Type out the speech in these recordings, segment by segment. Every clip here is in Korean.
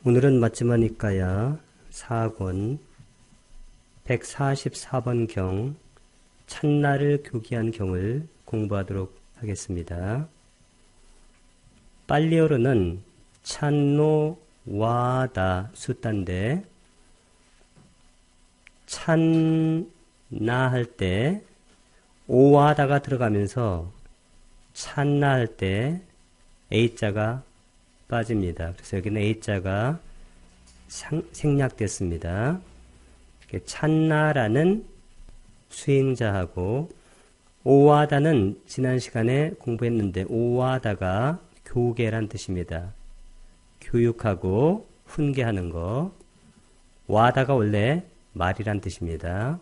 오늘은 맞지마니까야 4권 144번 경 찬나를 교기한 경을 공부하도록 하겠습니다. 빨리어로는 찬노 와다 숫단데 찬나 할 때 오와다가 들어가면서 찬나 할 때 A자가 빠집니다. 그래서 여기는 A자가 생략됐습니다. 찬나라는 수행자하고 오와다는 지난 시간에 공부했는데 오와다가 교계란 뜻입니다. 교육하고 훈계하는 거. 와다가 원래 말이란 뜻입니다.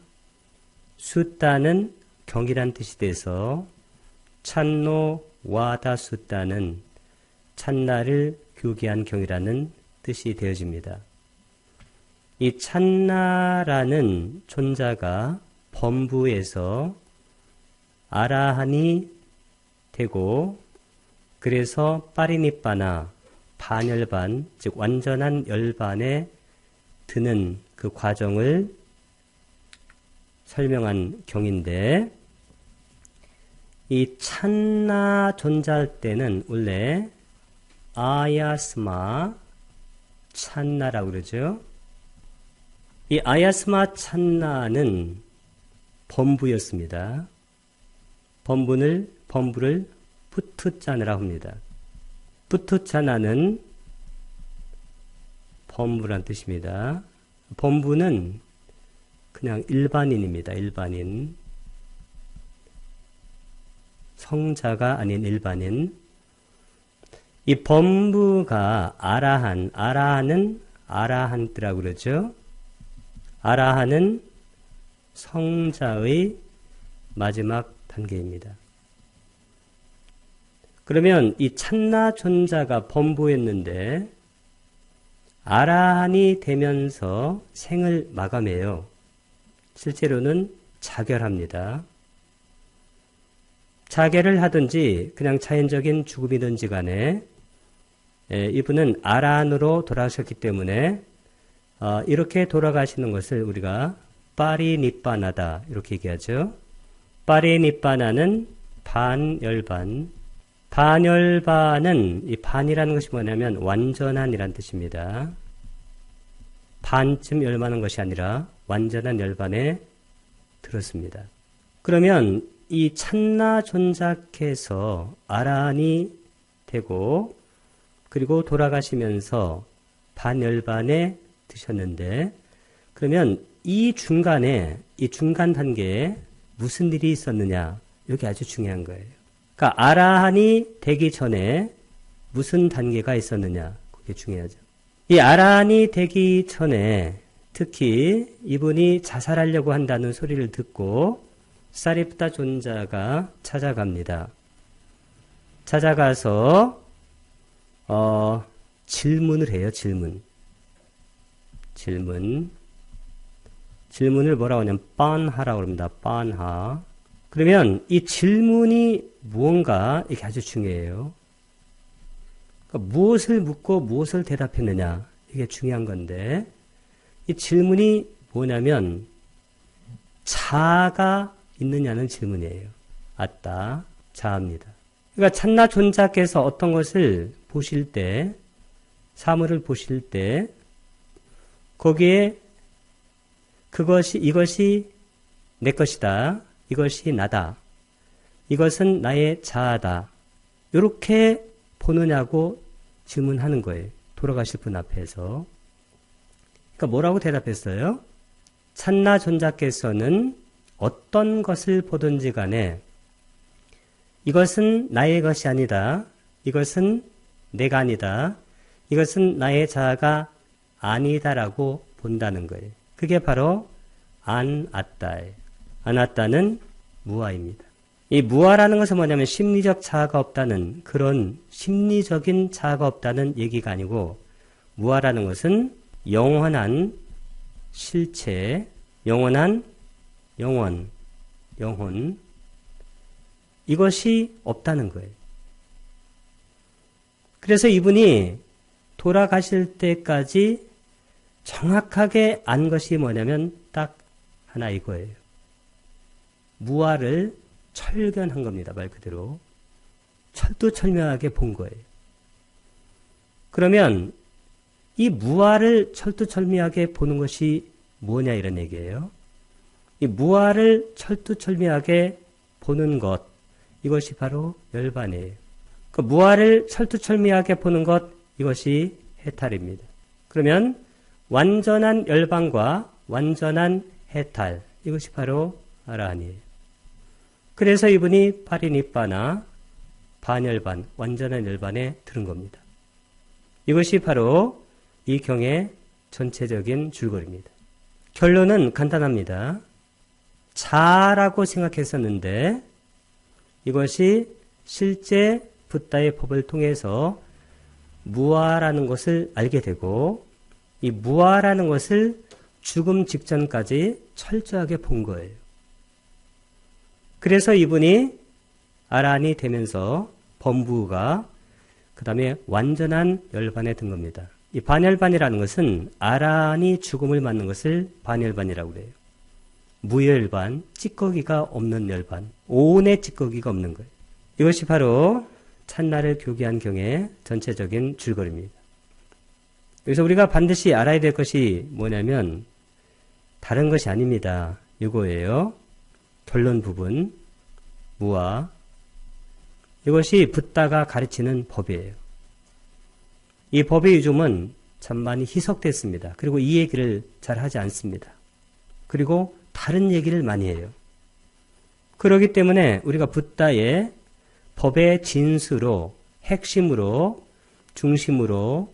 숫다는 경이란 뜻이 돼서 찬노 와다 숫다는 찬나를 교기한 경이라는 뜻이 되어집니다. 이 찬나라는 존자가 범부에서 아라한이 되고 그래서 빠리니빠나 반열반, 즉 완전한 열반에 드는 그 과정을 설명한 경인데 이 찬나 존자할 때는 원래 아야스마 찬나라고 그러죠. 이 아야스마 찬나는 범부였습니다. 범부를 푸투짜나라고 합니다. 푸투짜나는 범부란 뜻입니다. 범부는 그냥 일반인입니다. 일반인. 성자가 아닌 일반인. 이 범부가 아라한은 아라한트라고 그러죠. 아라한은 성자의 마지막 단계입니다. 그러면 이 찬나 존자가 범부였는데 아라한이 되면서 생을 마감해요. 실제로는 자결합니다. 자결을 하든지 그냥 자연적인 죽음이든지 간에 이분은 아라한으로 돌아가셨기 때문에 이렇게 돌아가시는 것을 우리가 빠리니빠나다 이렇게 얘기하죠. 빠리니빠나는 반열반. 반열반은 이 반이라는 것이 뭐냐면 완전한이란 뜻입니다. 반쯤 열반한 것이 아니라 완전한 열반에 들었습니다. 그러면 이 찬나 존자께서 아라한이 되고 그리고 돌아가시면서 반열반에 드셨는데 그러면 이 중간에 이 중간 단계에 무슨 일이 있었느냐 이게 아주 중요한 거예요. 그러니까 아라한이 되기 전에 무슨 단계가 있었느냐 그게 중요하죠. 이 아라한이 되기 전에 특히 이분이 자살하려고 한다는 소리를 듣고 사리프타 존자가 찾아갑니다. 찾아가서 질문을 해요. 질문을 뭐라고 하냐면 빤하라고 합니다. 빤하. 그러면 이 질문이 무언가 이게 아주 중요해요. 그러니까 무엇을 묻고 무엇을 대답했느냐 이게 중요한 건데 이 질문이 뭐냐면 자아가 있느냐는 질문이에요. 아따 자아입니다. 그러니까 찬나 존자께서 어떤 것을 보실 때 사물을 보실 때 거기에 이것이 내 것이다. 이것이 나다. 이것은 나의 자아다. 이렇게 보느냐고 질문하는 거예요. 돌아가실 분 앞에서. 그러니까 뭐라고 대답했어요? 찬나 존자께서는 어떤 것을 보든지 간에 이것은 나의 것이 아니다. 이것은 내가 아니다. 이것은 나의 자아가 아니다라고 본다는 거예요. 그게 바로 안아따예요. 안아따는 무아입니다. 이 무아라는 것은 뭐냐면 심리적 자아가 없다는 그런 심리적인 자아가 없다는 얘기가 아니고 무아라는 것은 영원한 실체, 영원한 영혼 이것이 없다는 거예요. 그래서 이분이 돌아가실 때까지 정확하게 안 것이 뭐냐면 딱 하나 이거예요. 무아를 철견한 겁니다. 말 그대로. 철두철미하게 본 거예요. 그러면 이 무아를 철두철미하게 보는 것이 뭐냐 이런 얘기예요. 이 무아를 철두철미하게 보는 것, 이것이 바로 열반이에요. 그 무아를 철두철미하게 보는 것, 이것이 해탈입니다. 그러면 완전한 열반과 완전한 해탈, 이것이 바로 아라한이에요. 그래서 이분이 파리니빠나 반열반, 완전한 열반에 들은 겁니다. 이것이 바로 이 경의 전체적인 줄거리입니다. 결론은 간단합니다. 자라고 생각했었는데 이것이 실제 붓다의 법을 통해서 무아라는 것을 알게 되고 이 무아라는 것을 죽음 직전까지 철저하게 본 거예요. 그래서 이분이 아라한이 되면서 범부가 그 다음에 완전한 열반에 든 겁니다. 이 반열반이라는 것은 아라한이 죽음을 맞는 것을 반열반이라고 그래요. 무열반, 찌꺼기가 없는 열반, 온의 찌꺼기가 없는 거예요. 이것이 바로 찬나를 교계한 경의 전체적인 줄거리입니다. 여기서 우리가 반드시 알아야 될 것이 뭐냐면 다른 것이 아닙니다. 이거예요. 결론 부분, 무아. 이것이 붓다가 가르치는 법이에요. 이 법의 유종은 참 많이 희석됐습니다. 그리고 이 얘기를 잘 하지 않습니다. 그리고 다른 얘기를 많이 해요. 그렇기 때문에 우리가 붓다의 법의 진수로, 핵심으로, 중심으로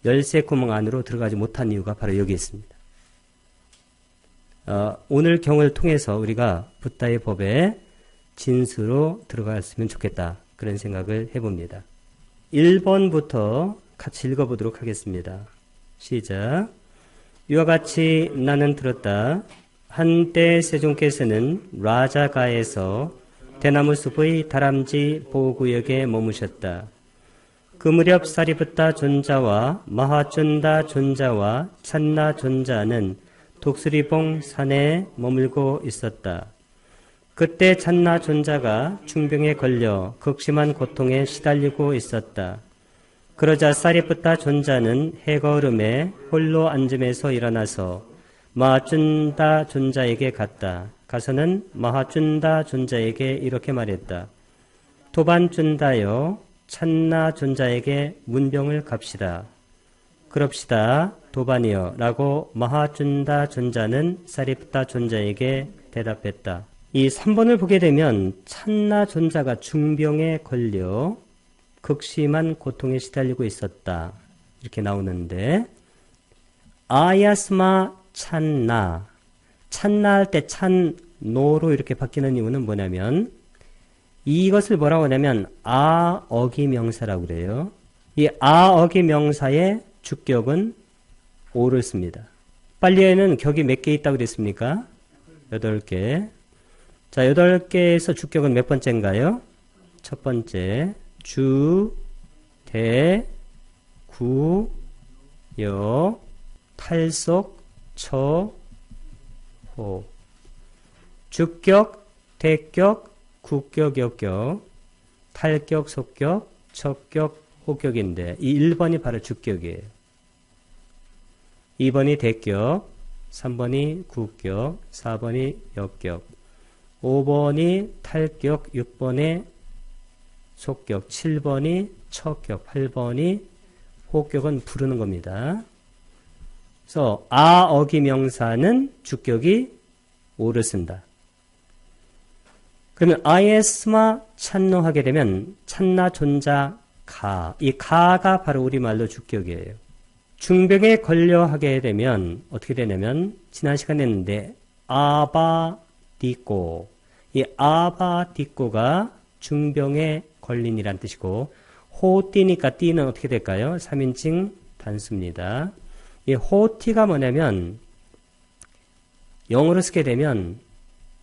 열쇠 구멍 안으로 들어가지 못한 이유가 바로 여기 있습니다. 오늘 경을 통해서 우리가 붓다의 법의 진수로 들어갔으면 좋겠다. 그런 생각을 해봅니다. 1번부터 같이 읽어보도록 하겠습니다. 시작. 이와 같이 나는 들었다. 한때 세종께서는 라자가에서 대나무 숲의 다람쥐 보호구역에 머무셨다. 그 무렵 사리붓다 존자와 마하춘다 존자와 찬나 존자는 독수리봉 산에 머물고 있었다. 그때 찬나 존자가 중병에 걸려 극심한 고통에 시달리고 있었다. 그러자 사리붓다 존자는 해거름에 홀로 앉음에서 일어나서 마하춘다 존자에게 갔다. 가서는 마하춘다 존자에게 이렇게 말했다. 도반춘다여 찬나 존자에게 문병을 갑시다. 그럽시다. 도반이여 라고 마하춘다 존자는 사리붓다 존자에게 대답했다. 이 3번을 보게 되면 찬나 존자가 중병에 걸려 극심한 고통에 시달리고 있었다. 이렇게 나오는데 아야스마 찬나, 찬나 할 때 찬노로 이렇게 바뀌는 이유는 뭐냐면 이것을 뭐라고 하냐면 아어기 명사라고 그래요. 이 아어기 명사의 주격은 오를 씁니다. 빨리에는 격이 몇 개 있다고 그랬습니까? 8개. 자, 8개에서 주격은 몇 번째인가요? 첫 번째. 주, 대, 구, 여, 탈속, 처, 호. 주격, 대격, 구격, 역격, 탈격, 속격, 척격, 호격인데 이 1번이 바로 주격이에요. 2번이 대격, 3번이 구격, 4번이 역격, 5번이 탈격, 6번이 속격, 7번이 척격, 8번이 호격은 부르는 겁니다. 그래서 아어기 명사는 주격이 오를 쓴다. 그러면 아예스마 찬노 하게 되면 찬나 존자 가, 이 가가 바로 우리말로 주격이에요. 중병에 걸려 하게 되면 어떻게 되냐면 지난 시간에 했는데 아바디꼬, 이 아바디꼬가 중병에 걸린이란 뜻이고 호띠니까 띠는 어떻게 될까요? 3인칭 단수입니다. 이 호티가 뭐냐면 영어로 쓰게 되면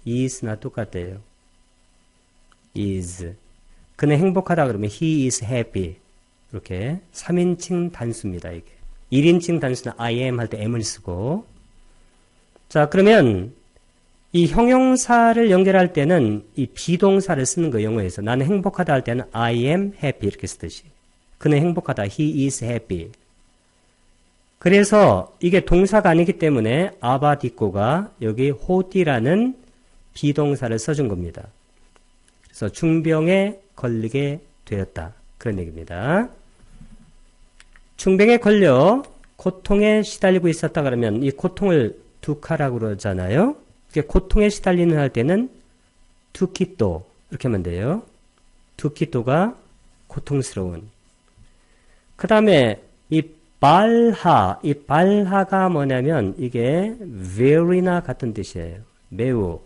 is나 똑같아요. is. 그는 행복하다 그러면 he is happy. 이렇게 3인칭 단수입니다. 이게 1인칭 단수는 I am 할 때 am을 쓰고. 자, 그러면 이 형용사를 연결할 때는 이 비동사를 쓰는 거예요. 영어에서. 나는 행복하다 할 때는 I am happy 이렇게 쓰듯이. 그는 행복하다. He is happy. 그래서 이게 동사가 아니기 때문에 아바디꼬가 여기 호디라는 비동사를 써준 겁니다. 그래서 중병에 걸리게 되었다. 그런 얘기입니다. 중병에 걸려 고통에 시달리고 있었다 그러면 이 고통을 두카라고 그러잖아요. 고통에 시달리는 할 때는 두키또 이렇게 하면 돼요. 두키또가 고통스러운. 그 다음에 이 발하가 뭐냐면 이게 very나 같은 뜻이에요. 매우.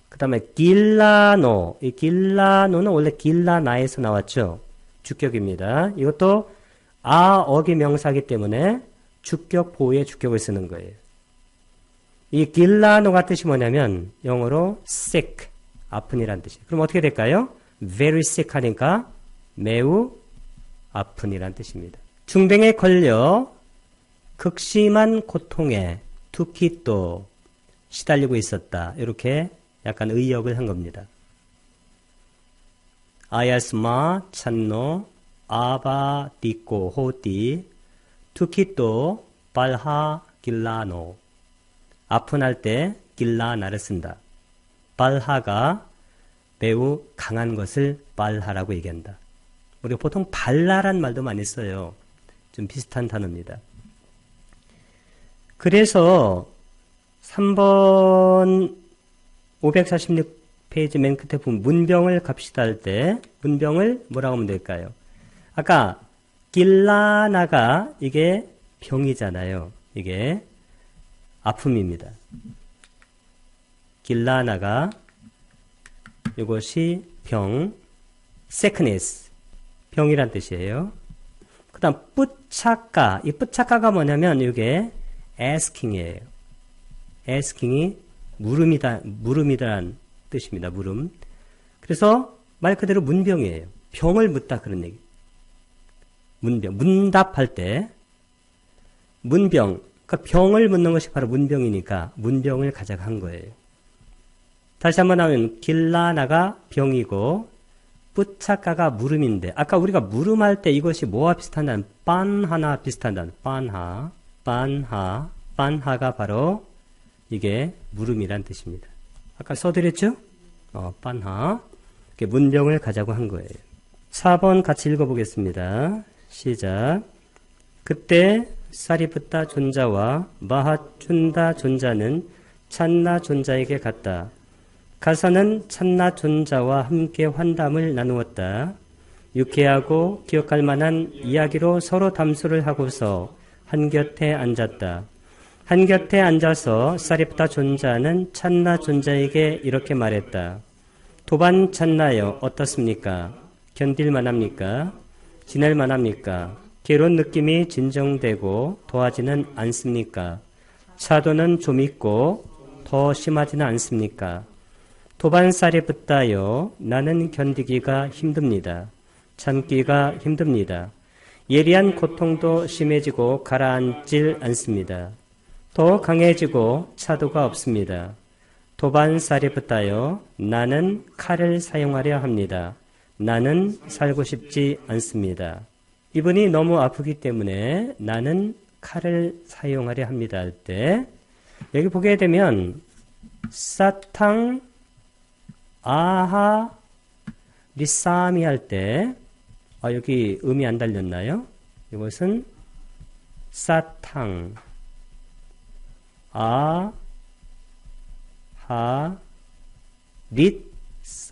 그 다음에 길라노. 이 길라노는 원래 길라나에서 나왔죠. 주격입니다. 이것도 어기 명사이기 때문에 주격 보호의 주격을 쓰는 거예요. 이 길라노가 뜻이 뭐냐면 영어로 sick, 아픈이란 뜻이에요. 그럼 어떻게 될까요? very sick 하니까 매우 아픈이란 뜻입니다. 중병에 걸려 극심한 고통에 두키또 시달리고 있었다. 이렇게 약간 의역을 한 겁니다. 아야스마 찬노 아바디꼬 호디 두키또 발하 길라노. 아픈할 때 길라나를 쓴다. 발하가 매우 강한 것을 발하라고 얘기한다. 우리가 보통 발라란 말도 많이 써요. 좀 비슷한 단어입니다. 그래서 3번 546페이지 맨 끝에 보면 문병을 갑시다 할 때 문병을 뭐라고 하면 될까요? 아까 길라나가 이게 병이잖아요. 이게 아픔입니다. 길라나가 이것이 병, sickness, 병이란 뜻이에요. 그 다음 뿌차까, 이 뿌차까가 뭐냐면 이게 asking이에요. asking이 물음이란 뜻입니다. 물음. 그래서 말 그대로 문병이에요. 병을 묻다 그런 얘기. 문병, 문답할 때 문병, 그러니까 병을 묻는 것이 바로 문병이니까 문병을 가져가 한 거예요. 다시 한번 하면 길라나가 병이고 뿌차까가 물음인데 아까 우리가 물음할 때 이것이 뭐와 비슷한다는 빤하나 비슷한다는 빤하가 바로 이게 물음이란 뜻입니다. 아까 써드렸죠? 빤하. 이렇게 문병을 가자고 한 거예요. 4번 같이 읽어보겠습니다. 시작. 그때 사리붓다 존자와 마하춘다 존자는 찬나 존자에게 갔다. 가서는 찬나 존자와 함께 환담을 나누었다. 유쾌하고 기억할 만한 이야기로 서로 담소를 하고서 한곁에 앉았다. 한곁에 앉아서 사리붓다 존자는 찬나 존자에게 이렇게 말했다. 도반 찬나여 어떻습니까? 견딜만합니까? 지낼만합니까? 괴로운 느낌이 진정되고 더하지는 않습니까? 차도는 좀 있고 더 심하지는 않습니까? 도반살이 붙다요. 나는 견디기가 힘듭니다. 참기가 힘듭니다. 예리한 고통도 심해지고 가라앉질 않습니다. 더 강해지고 차도가 없습니다. 도반살이 붙다요. 나는 칼을 사용하려 합니다. 나는 살고 싶지 않습니다. 이분이 너무 아프기 때문에 나는 칼을 사용하려 합니다 할 때 여기 보게 되면 사탕 아하 리사미 할 때 여기 음이 안 달렸나요? 이것은 사탕 아하 리사미.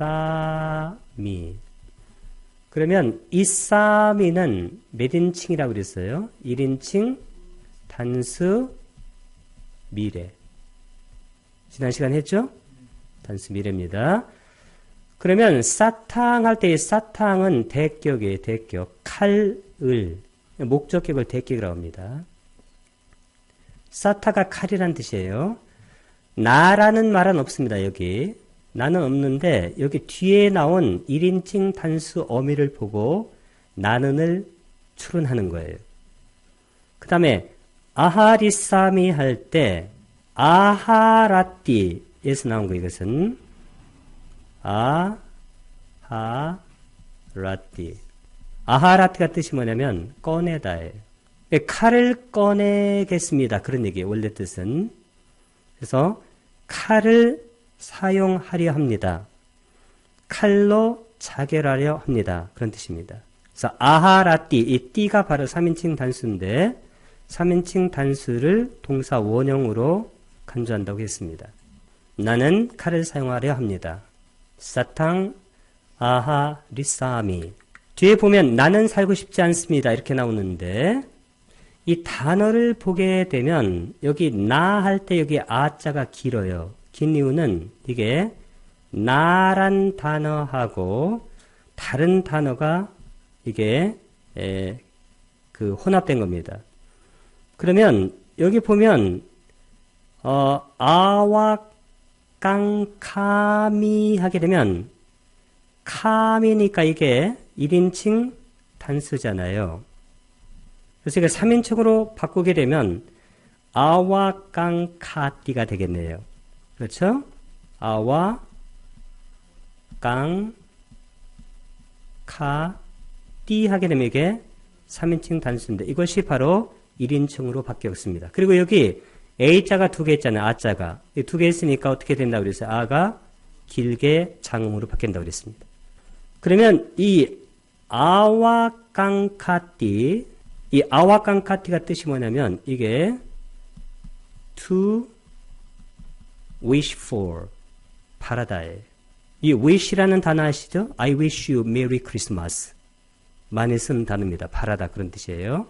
그러면 이사미는 몇 인칭이라고 그랬어요? 1인칭 단수 미래. 지난 시간 했죠? 단수 미래입니다. 그러면 사탕 할 때 사탕은 대격이에요. 대격. 칼을 목적격을 대격이라고 합니다. 사타가 칼이란 뜻이에요. 나라는 말은 없습니다. 여기. 나는 없는데 여기 뒤에 나온 1인칭 단수 어미를 보고 나는을 추론하는 거예요. 그 다음에 아하리사미 할 때 아하라띠에서 나온 거 이것은 아하라띠. 아하라띠가 뜻이 뭐냐면 꺼내다예요. 칼을 꺼내겠습니다. 그런 얘기예요. 원래 뜻은. 그래서 칼을 사용하려 합니다. 칼로 자결하려 합니다. 그런 뜻입니다. 그래서 아하라띠, 이 띠가 바로 3인칭 단수인데 3인칭 단수를 동사 원형으로 간주한다고 했습니다. 나는 칼을 사용하려 합니다. 사탕 아하리사미. 뒤에 보면 나는 살고 싶지 않습니다. 이렇게 나오는데 이 단어를 보게 되면 여기 나 할 때 여기 아자가 길어요. 긴 이유는 이게 나란 단어하고 다른 단어가 이게 그 혼합된 겁니다. 그러면 여기 보면 아와 깡카미 하게 되면 카미니까 이게 1인칭 단수잖아요. 그래서 이거 3인칭으로 바꾸게 되면 아와 깡카띠가 되겠네요. 그렇죠? 아와 깡카띠 하게 되면 이게 3인칭 단수인데 이것이 바로 1인칭으로 바뀌었습니다. 그리고 여기 A자가 두 개 있잖아요. 아자가. 두 개 있으니까 어떻게 된다고 그랬어요? 아가 길게 장음으로 바뀐다고 그랬습니다. 그러면 이 아와 깡카띠, 이 아와 깡카띠가 뜻이 뭐냐면 이게 to wish for, 바라다예요. 이 wish라는 단어 아시죠? I wish you Merry Christmas. 많이 쓰는 단어입니다. 바라다 그런 뜻이에요.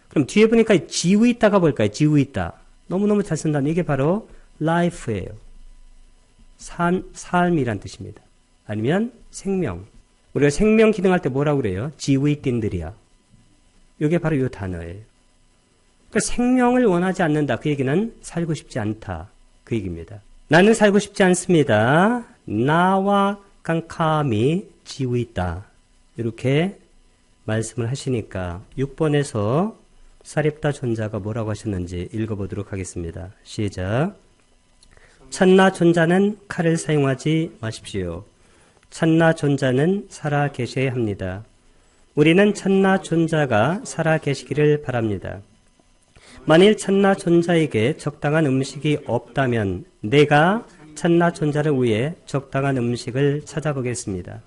그럼 뒤에 보니까 지우 있다가 뭘까요? 지우 있다. 너무너무 잘 쓴다는 이게 바로 life예요. 삶이란 뜻입니다. 아니면 생명. 우리가 생명 기능할 때 뭐라고 그래요? 지위띵들이야. 이게 바로 이 단어예요. 그러니까 생명을 원하지 않는다. 그 얘기는 살고 싶지 않다. 그 얘기입니다. 나는 살고 싶지 않습니다. 나와 깡카미 지위있다. 이렇게 말씀을 하시니까 6번에서 사립다 존자가 뭐라고 하셨는지 읽어보도록 하겠습니다. 시작. 찬나 존자는 칼을 사용하지 마십시오. 찬나 존자는 살아 계셔야 합니다. 우리는 찬나 존자가 살아 계시기를 바랍니다. 만일 찬나 존자에게 적당한 음식이 없다면 내가 찬나 존자를 위해 적당한 음식을 찾아보겠습니다.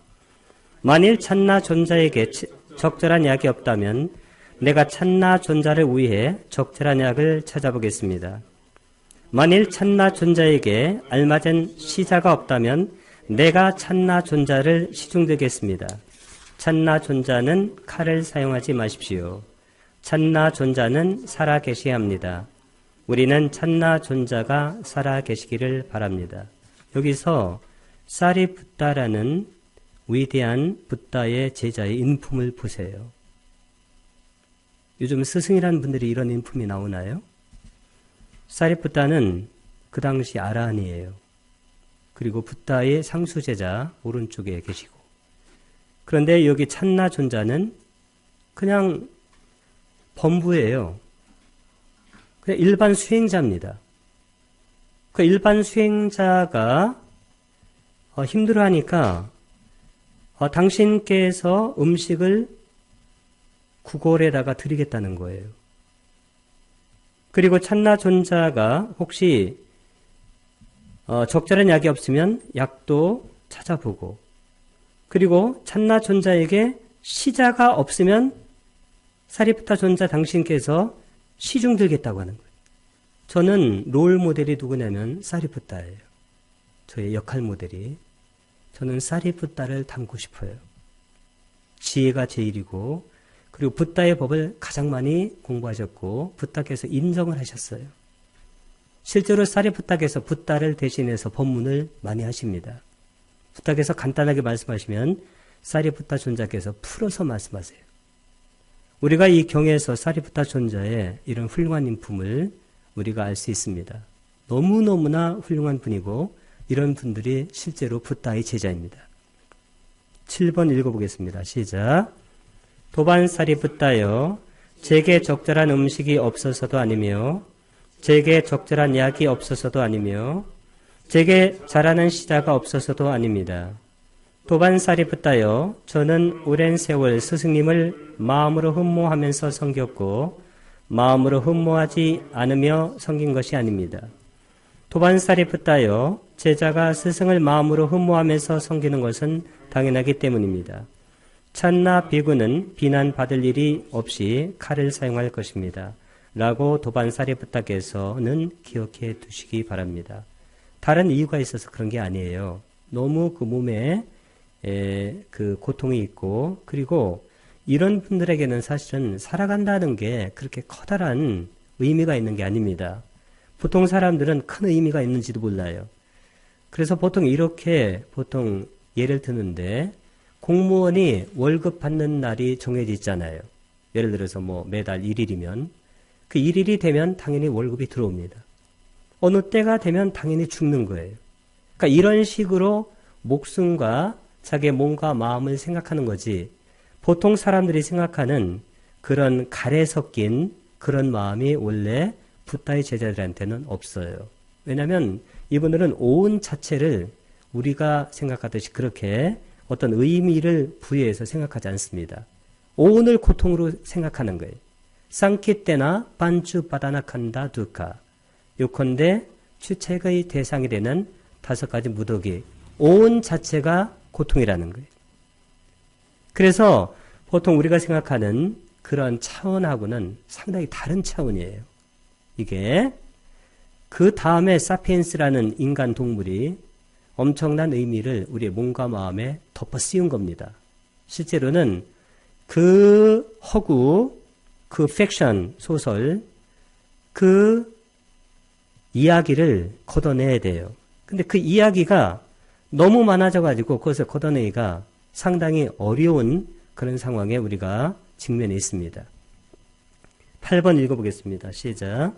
만일 찬나 존자에게 적절한 약이 없다면 내가 찬나 존자를 위해 적절한 약을 찾아보겠습니다. 만일 찬나 존자에게 알맞은 시자가 없다면 내가 찬나 존자를 시중되겠습니다. 찬나 존자는 칼을 사용하지 마십시오. 찬나 존자는 살아 계셔야 합니다. 우리는 찬나 존자가 살아 계시기를 바랍니다. 여기서 사리붓다라는 위대한 붓다의 제자의 인품을 보세요. 요즘 스승이라는 분들이 이런 인품이 나오나요? 사리붓다는 그 당시 아라한이에요. 그리고 붓다의 상수제자 오른쪽에 계시고. 그런데 여기 찬나 존자는 그냥 범부예요. 그냥 일반 수행자입니다. 그 일반 수행자가 힘들어하니까 당신께서 음식을 구걸에다가 드리겠다는 거예요. 그리고 찬나 존자가 혹시 적절한 약이 없으면 약도 찾아보고, 그리고 찬나 존자에게 시자가 없으면 사리푸타 존자 당신께서 시중 들겠다고 하는 거예요. 저는 롤 모델이 누구냐면 사리푸타예요. 저의 역할 모델이. 저는 사리푸타를 닮고 싶어요. 지혜가 제일이고, 그리고 붓다의 법을 가장 많이 공부하셨고 붓다께서 인정을 하셨어요. 실제로 사리푸타께서 붓다를 대신해서 법문을 많이 하십니다. 붓다께서 간단하게 말씀하시면 사리푸타 존자께서 풀어서 말씀하세요. 우리가 이 경에서 사리푸타 존자의 이런 훌륭한 인품을 우리가 알 수 있습니다. 너무너무나 훌륭한 분이고 이런 분들이 실제로 붓다의 제자입니다. 7번 읽어보겠습니다. 시작. 도반살이 붙다여 제게 적절한 음식이 없어서도 아니며 제게 적절한 약이 없어서도 아니며 제게 잘하는 시자가 없어서도 아닙니다. 도반살이 붙다여 저는 오랜 세월 스승님을 마음으로 흠모하면서 섬겼고 마음으로 흠모하지 않으며 섬긴 것이 아닙니다. 도반살이 붙다여 제자가 스승을 마음으로 흠모하면서 섬기는 것은 당연하기 때문입니다. 찬나 비구는 비난받을 일이 없이 칼을 사용할 것입니다. 라고 도반살이 붙다께서는 기억해 두시기 바랍니다. 다른 이유가 있어서 그런 게 아니에요. 너무 그 몸에 그 고통이 있고, 그리고 이런 분들에게는 사실은 살아간다는 게 그렇게 커다란 의미가 있는 게 아닙니다. 보통 사람들은 큰 의미가 있는지도 몰라요. 그래서 보통 이렇게 예를 드는데, 공무원이 월급 받는 날이 정해져 있잖아요. 예를 들어서 매달 1일이면 그 1일이 되면 당연히 월급이 들어옵니다. 어느 때가 되면 당연히 죽는 거예요. 그러니까 이런 식으로 목숨과 자기의 몸과 마음을 생각하는 거지, 보통 사람들이 생각하는 그런 갈에 섞인 그런 마음이 원래 붓다의 제자들한테는 없어요. 왜냐하면 이분들은 오은 자체를 우리가 생각하듯이 그렇게 어떤 의미를 부여해서 생각하지 않습니다. 오은을 고통으로 생각하는 거예요. 쌍키때나 반주 바다나칸다 두카. 요컨대 추책의 대상이 되는 5가지 무더기. 오은 자체가 고통이라는 거예요. 그래서 보통 우리가 생각하는 그런 차원하고는 상당히 다른 차원이에요. 이게 그 다음에 사피엔스라는 인간 동물이 엄청난 의미를 우리의 몸과 마음에 덮어 씌운 겁니다. 실제로는 그 허구, 그 팩션, 소설, 그 이야기를 걷어내야 돼요. 근데 그 이야기가 너무 많아져가지고 그것을 걷어내기가 상당히 어려운 그런 상황에 우리가 직면해 있습니다. 8번 읽어보겠습니다. 시작.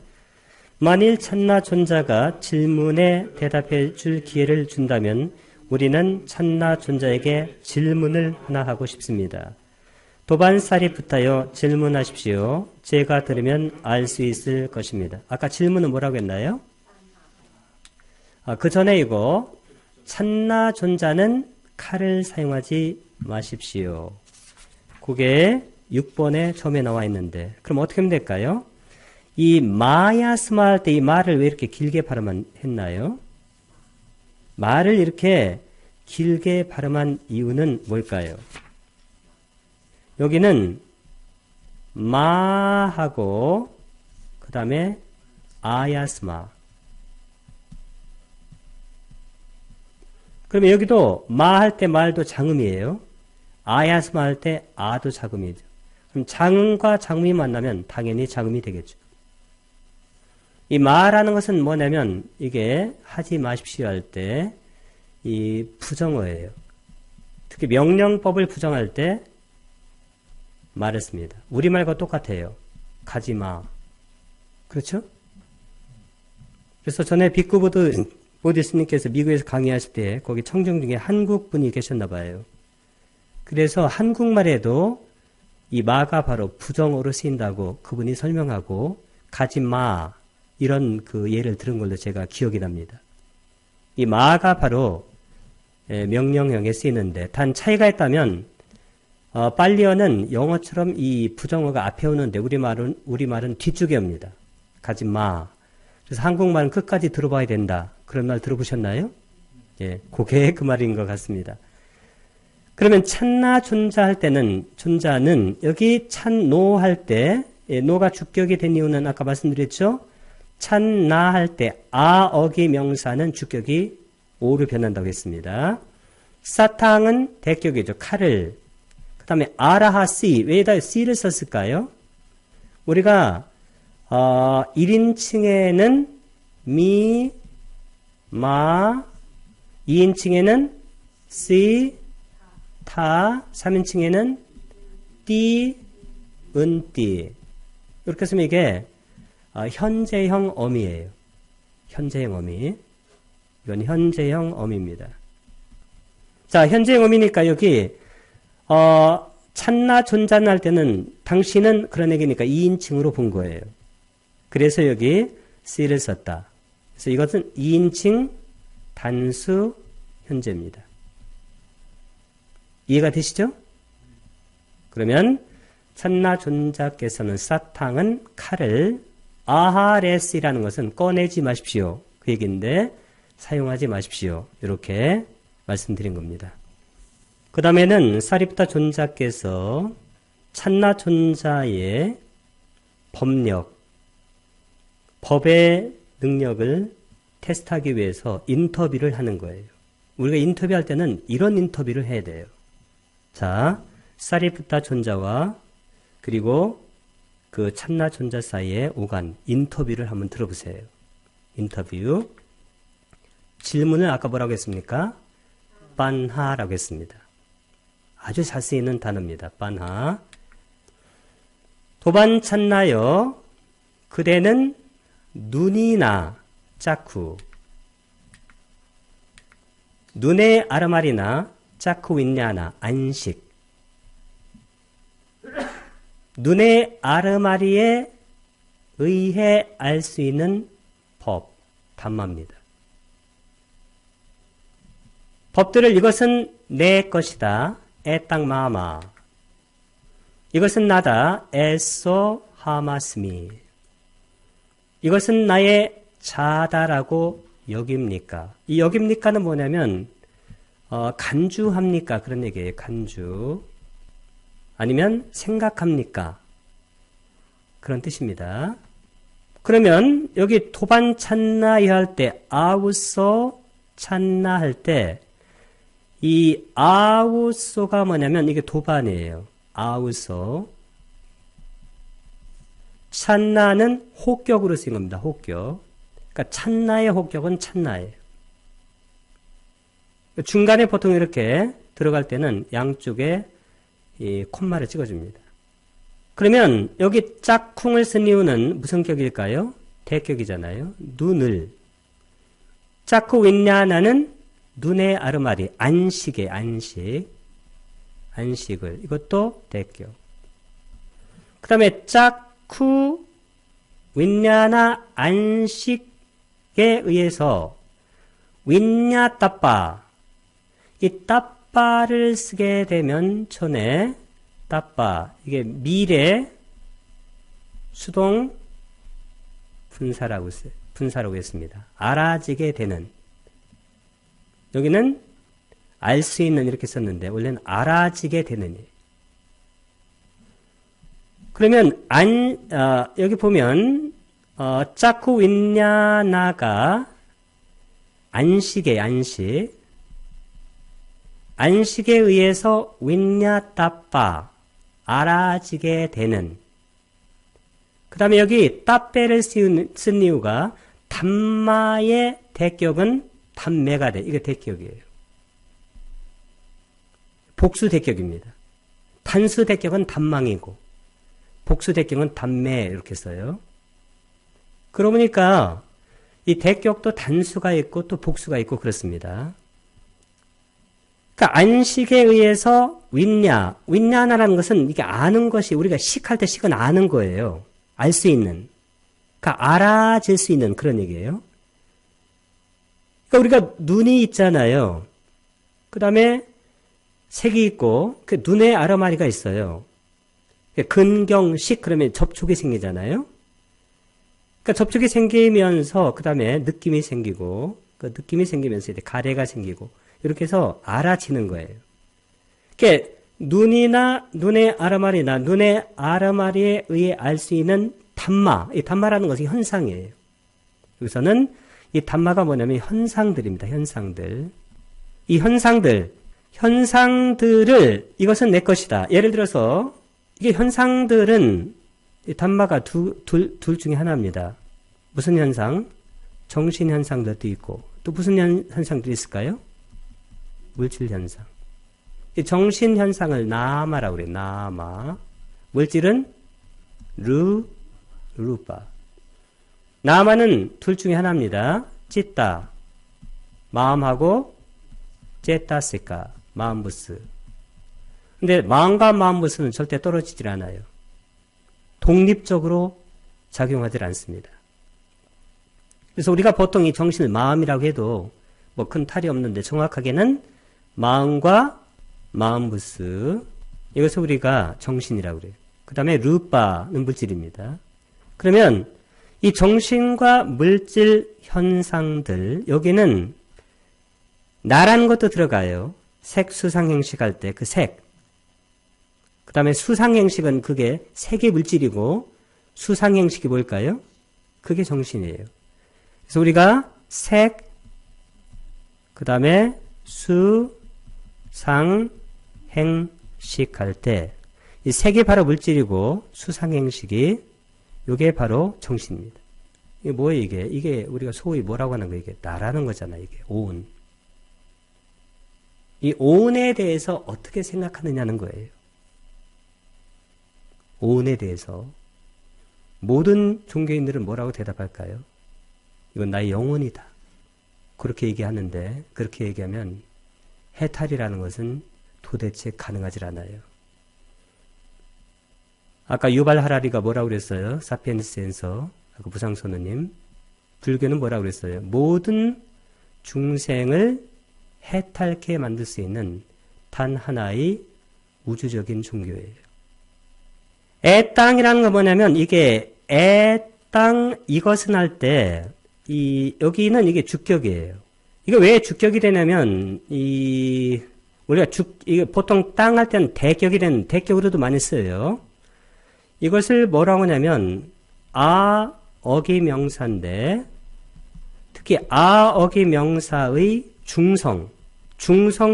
만일 찬나 존자가 질문에 대답해 줄 기회를 준다면 우리는 찬나 존자에게 질문을 하나 하고 싶습니다. 도반살이 붙어요. 질문하십시오. 제가 들으면 알 수 있을 것입니다. 아까 질문은 뭐라고 했나요? 그 전에 이거 찬나 존자는 칼을 사용하지 마십시오. 그게 6번에 처음에 나와 있는데, 그럼 어떻게 하면 될까요? 이 마야스마 할 때 이 말을 왜 이렇게 길게 발음만 했나요? 말을 이렇게 길게 발음한 이유는 뭘까요? 여기는 마하고 그 다음에 아야스마. 그러면 여기도 마 할 때 말도 장음이에요. 아야스마 할 때 아도 자금이죠. 그럼 장음과 장음이 만나면 당연히 자금이 되겠죠. 이 마라는 것은 뭐냐면 이게 하지 마십시오 할 때 이 부정어예요. 특히 명령법을 부정할 때 말을 씁니다. 우리말과 똑같아요. 가지 마. 그렇죠? 그래서 전에 비쿠 보디스님께서 미국에서 강의하실 때 거기 청중 중에 한국 분이 계셨나 봐요. 그래서 한국말에도 이 마가 바로 부정어로 쓰인다고 그분이 설명하고 가지 마 이런 그 예를 들은 걸로 제가 기억이 납니다. 이 마가 바로 명령형에 쓰이는데 단 차이가 있다면 빨리어는 영어처럼 이 부정어가 앞에 오는데 우리말은 뒤쪽에 옵니다. 가지 마. 그래서 한국말은 끝까지 들어봐야 된다. 그런 말 들어보셨나요? 예, 그게 그 말인 것 같습니다. 그러면 찬나 존자 할 때는 존자는 여기 찬노 할 때 노가 주격이 된 이유는 아까 말씀드렸죠? 찬나 할 때 아어기 명사는 주격이 오로 변한다고 했습니다. 사탕은 대격이죠. 칼을. 그 다음에 아라하시 왜다 C를 썼을까요? 우리가 1인칭에는 미, 마, 2인칭에는 C, 타, 3인칭에는 띠, 은띠. 이렇게 쓰면 이게 현재형 어미예요. 현재형 어미. 이건 현재형 어미입니다. 자, 현재형 어미니까 여기 찬나 존자는 할 때는 당신은 그런 얘기니까 2인칭으로 본 거예요. 그래서 여기 씨를 썼다. 그래서 이것은 2인칭 단수 현재입니다. 이해가 되시죠? 그러면 찬나 존자께서는 사탕은 칼을 아하레스라는 것은 꺼내지 마십시오. 그 얘기인데 사용하지 마십시오. 이렇게 말씀드린 겁니다. 그 다음에는 사리푸타 존자께서 찬나 존자의 법력, 법의 능력을 테스트하기 위해서 인터뷰를 하는 거예요. 우리가 인터뷰할 때는 이런 인터뷰를 해야 돼요. 자, 사리푸타 존자와 그리고 그 찬나 존자 사이에 오간 인터뷰를 한번 들어보세요. 인터뷰. 질문을 아까 뭐라고 했습니까? 빤하라고 했습니다. 아주 잘 쓰이는 단어입니다. 빤하. 도반 찬나여, 그대는 눈이나 짜쿠, 눈의 아르마리나 짜쿠 윈냐나 안식, 눈의 아르마리에 의해 알 수 있는 법, 담마입니다. 법들을 이것은 내 것이다. 에땅 마마. 이것은 나다. 에소 하마스미. 이것은 나의 자다라고 여깁니까? 이 여깁니까는 뭐냐면 간주합니까? 그런 얘기예요. 간주. 아니면 생각합니까? 그런 뜻입니다. 그러면 여기 도반 찬나이 할 때 아우소 찬나 할 때 이 아우소가 뭐냐면 이게 도반이에요. 아우소. 찬나는 호격으로 쓰인 겁니다. 호격. 그러니까 찬나의 호격은 찬나예요. 중간에 보통 이렇게 들어갈 때는 양쪽에 이 콤마를 찍어줍니다. 그러면 여기 짝쿵을 쓴 이유는 무슨 격일까요? 대격이잖아요. 눈을. 짝쿠 윈냐나는 눈의 아르마리, 안식의 안식. 안식을. 이것도 대격. 그 다음에 짝쿠 윈냐나 안식에 의해서 윈냐 따빠. 이 따빠를 쓰게 되면 전에 따빠, 이게 미래 수동 분사라고 했습니다. 알아지게 되는. 여기는 알 수 있는 이렇게 썼는데 원래는 알아지게 되는. 그러면 여기 보면 짜쿠 윈냐나가 안식에 안식. 안식에 의해서 윈냐 따빠 알아지게 되는. 그 다음에 여기 따빼를 쓴 이유가 담마의 대격은 담매가 돼. 이게 대격이에요. 복수 대격입니다. 단수 대격은 담망이고 복수 대격은 담매 이렇게 써요. 그러고 보니까 이 대격도 단수가 있고 또 복수가 있고 그렇습니다. 그러니까 안식에 의해서 윈냐나라는 것은 이게 아는 것이 우리가 식할 때 식은 아는 거예요. 알 수 있는. 그러니까 알아질 수 있는 그런 얘기예요. 그러니까 우리가 눈이 있잖아요. 그 다음에 색이 있고 그 눈에 아르마리가 있어요. 근경식 그러면 접촉이 생기잖아요. 그러니까 접촉이 생기면서 그 다음에 느낌이 생기고 그 느낌이 생기면서 이제 가래가 생기고 이렇게 해서 알아지는 거예요. 그러니까 눈이나 눈의 아르마리나 눈의 아르마리에 의해 알 수 있는 담마. 이 담마라는 것이 현상이에요. 여기서는 이 담마가 뭐냐면 현상들입니다. 현상들. 이 현상들을 이것은 내 것이다. 예를 들어서 이게 현상들은 이 담마가 둘 중에 하나입니다. 무슨 현상? 정신 현상들도 있고 또 무슨 현상들이 있을까요? 물질 현상. 이 정신 현상을 나마라고 그래요. 나마. 물질은 루파. 나마는 둘 중에 하나입니다. 찌따. 마음하고 제타시카. 마음부스. 근데 마음과 마음부스는 절대 떨어지질 않아요. 독립적으로 작용하지 않습니다. 그래서 우리가 보통 이 정신을 마음이라고 해도 뭐 큰 탈이 없는데 정확하게는 마음과 마음부스, 이것을 우리가 정신이라고 그래요. 그 다음에 루파는 물질입니다. 그러면 이 정신과 물질 현상들, 여기는 나라는 것도 들어가요. 색, 수상행식 할 때 그 색. 그 다음에 수상행식은 그게 색이 물질이고 수상행식이 뭘까요? 그게 정신이에요. 그래서 우리가 색, 그 다음에 수상행식 할 때 이 색이 바로 물질이고 수상행식이 이게 바로 정신입니다. 이게 뭐예요, 이게? 이게 우리가 소위 뭐라고 하는 거예요? 이게 나라는 거잖아요, 이게. 오은. 이 오은에 대해서 어떻게 생각하느냐는 거예요. 오은에 대해서. 모든 종교인들은 뭐라고 대답할까요? 이건 나의 영혼이다. 그렇게 얘기하는데, 그렇게 얘기하면 해탈이라는 것은 도대체 가능하지 않아요. 아까 유발 하라리가 뭐라고 그랬어요? 사피엔스에서. 아까 부상선우님. 불교는 뭐라고 그랬어요? 모든 중생을 해탈케 만들 수 있는 단 하나의 우주적인 종교예요. 애땅이라는 건 뭐냐면, 이게 애땅 이것은 할 때, 여기는 이게 주격이에요. 이게 왜 주격이 되냐면, 우리가 이게 보통 땅 할 때는 대격이 되는, 대격으로도 많이 써요. 이것을 뭐라고 하냐면, 어기 명사인데, 특히 어기 명사의 중성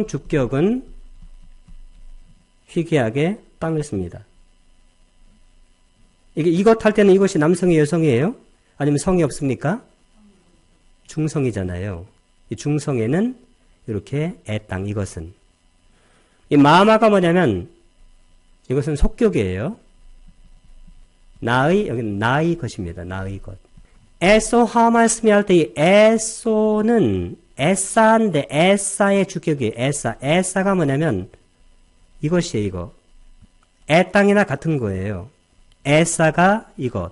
주격은 희귀하게 땅을 씁니다. 이것 할 때는 이것이 남성이 여성이에요? 아니면 성이 없습니까? 중성이잖아요. 이 중성에는 이렇게 애땅, 이것은. 이 마마가 뭐냐면, 이것은 속격이에요. 여기는 나의 것입니다. 나의 것. 에소 하마스미 할 때 이 에소는 에사인데 에사의 주격이에요. 에사가 뭐냐면 이것이에요. 이거. 애땅이나 같은 거예요. 에사가 이것.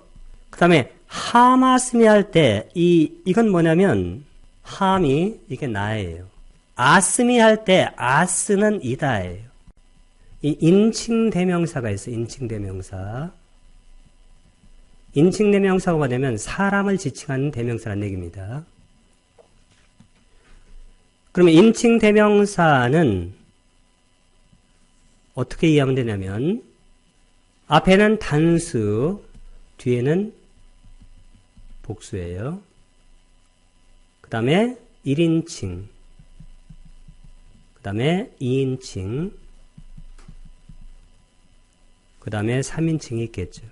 그 다음에 하마스미 할 때 이건 뭐냐면 함이 이게 나예요. 아스미 할 때 아스는 이다예요. 이 인칭대명사가 있어요. 인칭대명사. 인칭대명사가 뭐냐면 사람을 지칭하는 대명사라는 얘기입니다. 그러면 인칭대명사는 어떻게 이해하면 되냐면 앞에는 단수, 뒤에는 복수예요. 그 다음에 1인칭, 그 다음에 2인칭, 그 다음에 3인칭이 있겠죠.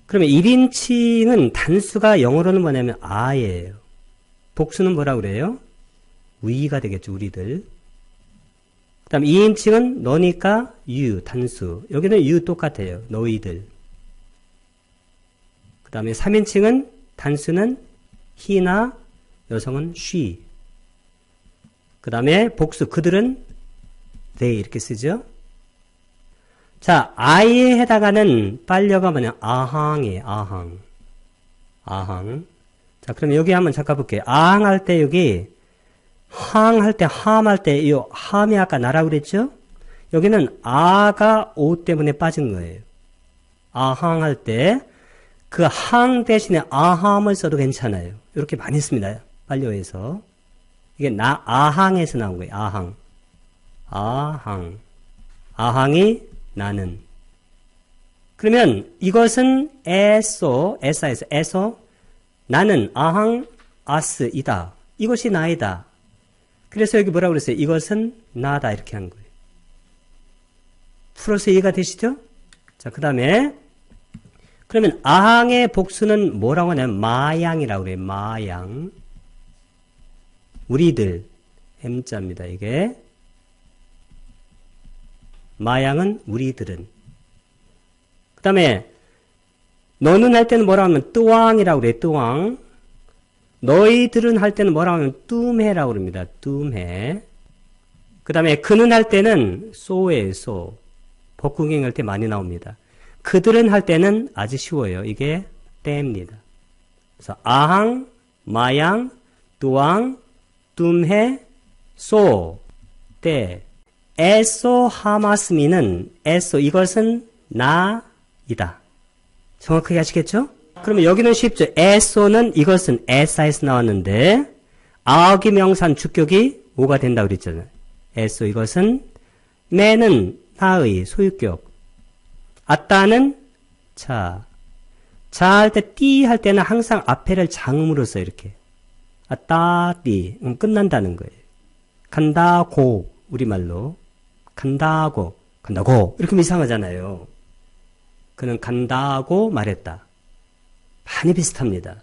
그러면 1인칭은 단수가 영어로는 뭐냐면 I예요. 복수는 뭐라고 그래요? we가 되겠죠, 우리들. 그 다음 2인칭은 너니까 you, 단수. 여기는 you 똑같아요. 너희들. 그 다음에 3인칭은 단수는 he나 여성은 she. 그 다음에 복수, 그들은 they 이렇게 쓰죠. 자, I에 해당하는 빨려가 뭐냐? 아항이에요. 아항. 자, 그럼 여기 한번 잠깐 볼게요. 아항 할 때 여기 항 할 때, 함 할 때, 이 함이 아까 나라고 그랬죠? 여기는 아가 오 때문에 빠진 거예요. 아항 할 때, 그 항 대신에 아함을 써도 괜찮아요. 이렇게 많이 씁니다. 빨려에서. 이게 아항에서 나온 거예요. 아항이 나는. 그러면 이것은 에서, 나는 아항, 아스이다. 이것이 나이다. 그래서 여기 뭐라고 그랬어요? 이것은 나다. 이렇게 한 거예요. 풀어서 이해가 되시죠? 자, 그 다음에, 그러면 아항의 복수는 뭐라고 하냐면 마양이라고 그래요. 마양. 우리들. M자입니다, 이게. 마양은 우리들은. 그 다음에, 너는 할 때는 뭐라고 하면 뜨왕이라고 그래요. 뜨왕. 너희들은 할 때는 뭐라고 하면 뚜메라고 그럽니다. 뚜메. 그 다음에 그는 할 때는 소예요, 소. 복궁행 할 때 많이 나옵니다. 그들은 할 때는 아주 쉬워요. 이게 때입니다. 그래서 아항, 마양, 뚜왕, 뚠해, 소, 때. 에소 하마스미는 에소 이것은 나이다. 정확하게 아시겠죠? 그러면 여기는 쉽죠. 에소는 이것은 에사에서 나왔는데 아기 명산 주격이 뭐가 된다고 그랬잖아요. 에소 이것은 매는 나의 소유격. 아따는 자. 자 할 때 띠 할 때는 항상 앞에를 장음으로 써 이렇게. 아따 띠. 끝난다는 거예요. 간다고 우리말로. 간다고. 간다고. 이렇게 이상하잖아요. 그는 간다고 말했다. 많이 비슷합니다.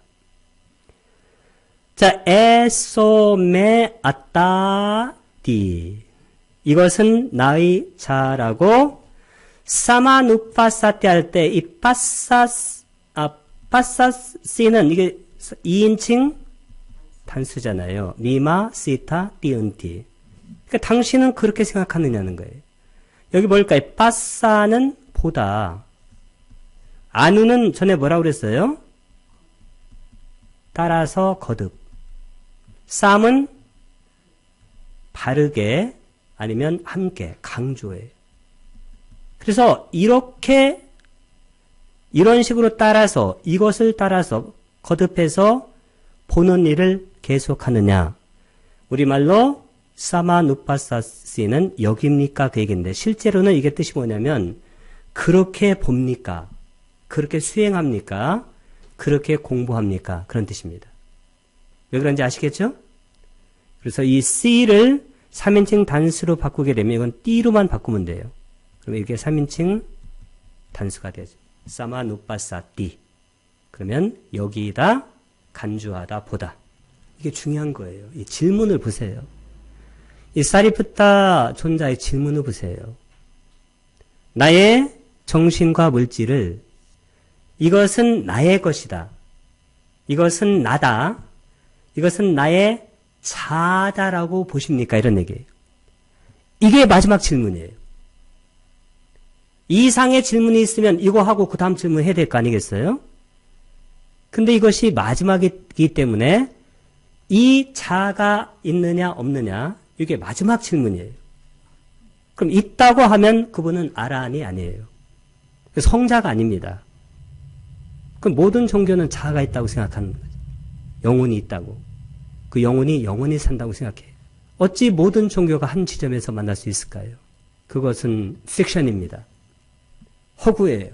자, 에소메 아따띠. 이것은 나의 자라고 사마누파사띠 할 때 이 빠사씨는 이게 2인칭 단수잖아요. 미마, 시타, 띠은띠. 그러니까 당신은 그렇게 생각하느냐는 거예요. 여기 뭘까요? 빠사는 보다. 아누는 전에 뭐라고 그랬어요? 따라서 거듭. 쌈은 바르게 아니면 함께 강조해. 그래서 이런 식으로 따라서 이것을 따라서 거듭해서 보는 일을 계속하느냐. 우리말로 사마누파사시는 여깁니까? 그 얘기인데 실제로는 이게 뜻이 뭐냐면 그렇게 봅니까? 그렇게 수행합니까? 그렇게 공부합니까? 그런 뜻입니다. 왜 그런지 아시겠죠? 그래서 이 C를 3인칭 단수로 바꾸게 되면 이건 띠로만 바꾸면 돼요. 그러면 이게 3인칭 단수가 되죠. 사마누파사띠. 그러면 여기다 간주하다 보다. 이게 중요한 거예요. 이 질문을 보세요. 이 사리푸타 존자의 질문을 보세요. 나의 정신과 물질을 이것은 나의 것이다. 이것은 나다. 이것은 나의 자다라고 보십니까? 이런 얘기예요. 이게 마지막 질문이에요. 이상의 질문이 있으면 이거 하고 그 다음 질문 해야 될 거 아니겠어요? 근데 이것이 마지막이기 때문에 이 자가 있느냐 없느냐 이게 마지막 질문이에요. 그럼 있다고 하면 그분은 아라한이 아니에요. 성자가 아닙니다. 그럼 모든 종교는 자아가 있다고 생각하는 거죠. 영혼이 있다고. 그 영혼이 영원히 산다고 생각해요. 어찌 모든 종교가 한 지점에서 만날 수 있을까요? 그것은 픽션입니다. 허구예요.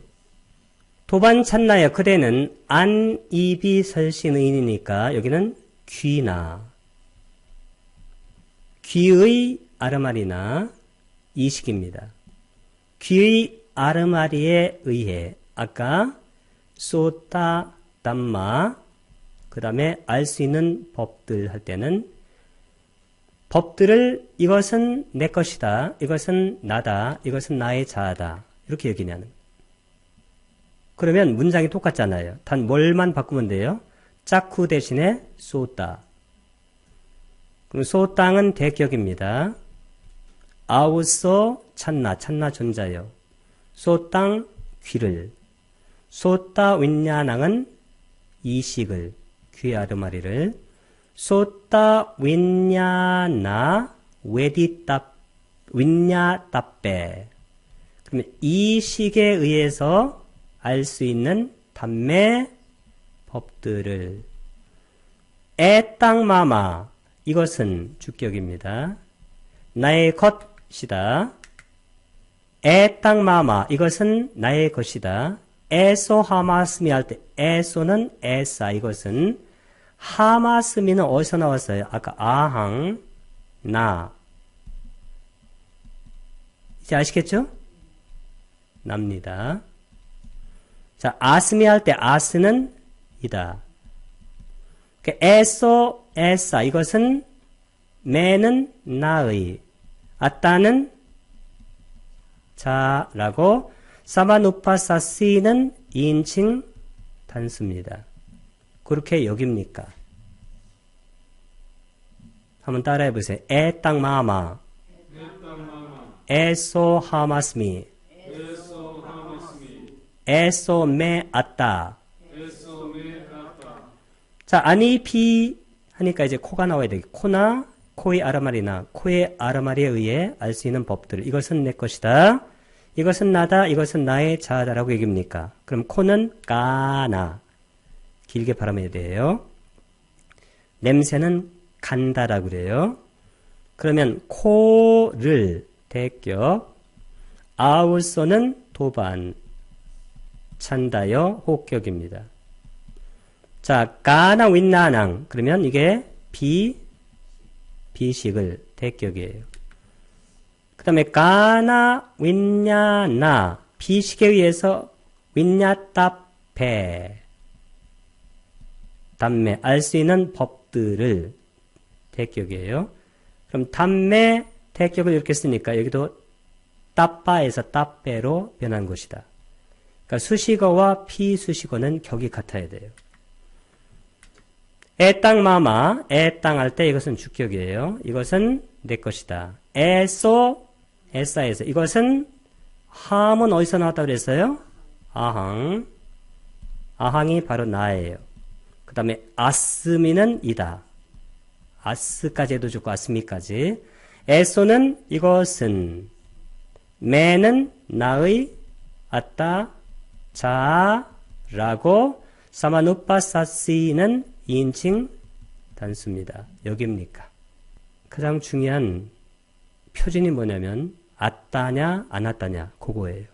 도반 찬나야 그대는 안, 이비, 설신의인이니까 여기는 귀나 귀의 아르마리나 이식입니다. 귀의 아르마리에 의해 아까 소타, 담마 그 다음에 알 수 있는 법들 할 때는 법들을 이것은 내 것이다. 이것은 나다. 이것은 나의 자아다. 이렇게 여기냐는. 그러면 문장이 똑같잖아요. 단 뭘만 바꾸면 돼요? 짜쿠 대신에 소따. 그럼 소땅은 대격입니다. 아우소 찬나 존자요. 소땅 귀를. 소따 윈야낭은 이식을. 귀의 아르마리를. 소따 윈야나 윈야따빼. 그러면 이 식에 의해서 알 수 있는 담매 법들을 에땅마마 이것은 주격입니다. 나의 것이다. 에땅마마 이것은 나의 것이다. 에소하마스미 할 때 에소는 에사 이것은 하마스미는 어디서 나왔어요? 아까 아항 나 이제 아시겠죠? 납니다. 자, 아스미 할 때 아스는 이다. 에소, 에사 이것은 매는 나의 아따는 자라고 사마누파사시는 2인칭 단수입니다. 그렇게 여깁니까? 한번 따라해 보세요. 에땅마마 에소 하마스미 에소 메 아따. 자, 아니 비 하니까 이제 코가 나와야 되겠고, 코나 코의 아르마리나 코의 아르마리에 의해 알 수 있는 법들. 이것은 내 것이다. 이것은 나다. 이것은 나의 자아다라고 얘기합니까? 그럼 코는 까나. 길게 발음해야 돼요. 냄새는 간다라고 그래요. 그러면 코를 대격, 아울소는 도반, 찬다요 호격입니다. 자, 까나 윈나낭. 그러면 이게 비식을 대격이에요. 그 다음에 까나 윈냐나 비식에 의해서 윈냐따페 담매 알 수 있는 법들을 대격이에요. 그럼 담매 대격을 이렇게 쓰니까 여기도 따빠에서 따빼로 변한 것이다. 그러니까 수식어와 피수식어는 격이 같아야 돼요. 애땅 마마, 애땅 할 때 이것은 주격이에요. 이것은 내 것이다. 애소, 애싸에서. 이것은 함은 어디서 나왔다고 그랬어요? 아항. 아항이 바로 나예요. 그 다음에 아스미는 이다. 아스까지 해도 좋고 아스미까지. 애소는 이것은. 매는 나의 아따 자라고. 사마누파사시는 2인칭 단수입니다. 여기입니까? 가장 중요한 표준이 뭐냐면 아따냐 안 아따냐 그거예요.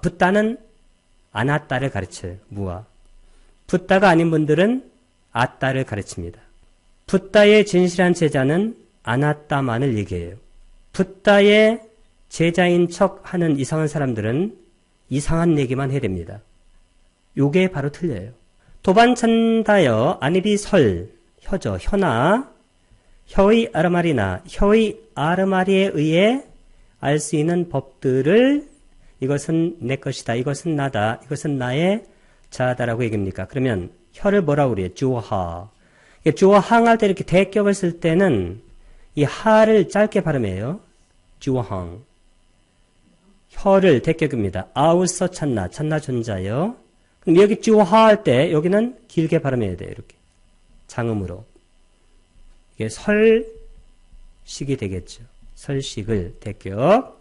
붓다는 안 아따를 가르쳐요. 무와. 붓다가 아닌 분들은 아따를 가르칩니다. 붓다의 진실한 제자는 안 아따만을 얘기해요. 붓다의 제자인 척 하는 이상한 사람들은 이상한 얘기만 해야 됩니다. 요게 바로 틀려요. 도반찬다여 아니비 설 혀죠. 혀나 혀의 아르마리나 혀의 아르마리에 의해 알 수 있는 법들을 이것은 내 것이다. 이것은 나다. 이것은 나의 자아다라고 얘기합니까? 그러면 혀를 뭐라고 그래요? 주어하. 주어항 할 때 이렇게 대격을 쓸 때는 이 하를 짧게 발음해요. 주어항. 혀를 대격입니다. 아우서 찬나. 찬나 존자요. 그럼 여기 주어하 할 때 여기는 길게 발음해야 돼요. 이렇게. 장음으로. 이게 설식이 되겠죠. 설식을 대격.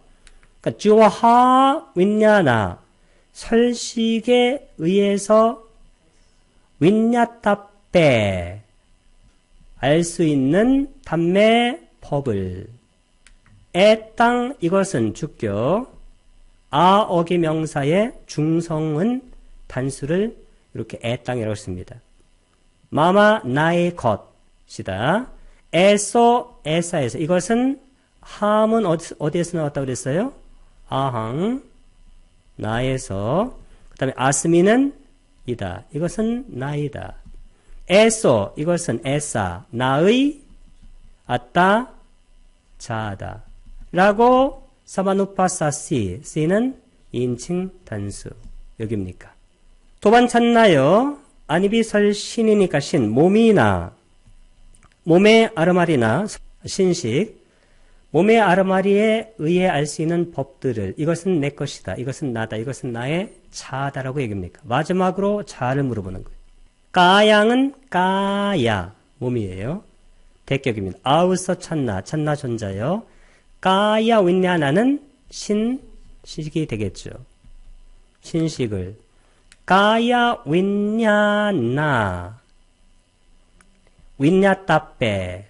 그러니까 주어하 윈냐나. 설식에 의해서 윈냐따빼 알 수 있는 담매 법을 애땅 이것은 주격 아어기 명사의 중성은 단수를 이렇게 애땅이라고 씁니다. 마마 나의 것이다. 에소 에사에서 이것은 함은 어디에서 나왔다고 그랬어요? 아항 나에서. 그 다음에 아스미는 이다. 이것은 나이다. 에소 이것은 에사 나의 아따 자다 라고 사바누파사시 시는 인칭 단수 여기입니까? 도반 찾나요? 아니비 설 신이니까 신 몸이나 몸의 아르마리나 신식 몸의 아르마리에 의해 알 수 있는 법들을 이것은 내 것이다. 이것은 나다. 이것은 나의 자아다라고 얘기합니까? 마지막으로 자아를 물어보는 거예요. 까양은 까야 몸이에요. 대격입니다. 아우서 찬나 찬나 존자요. 까야 윈냐나는 신식이 되겠죠. 신식을 까야 윈냐나 윈냐따빼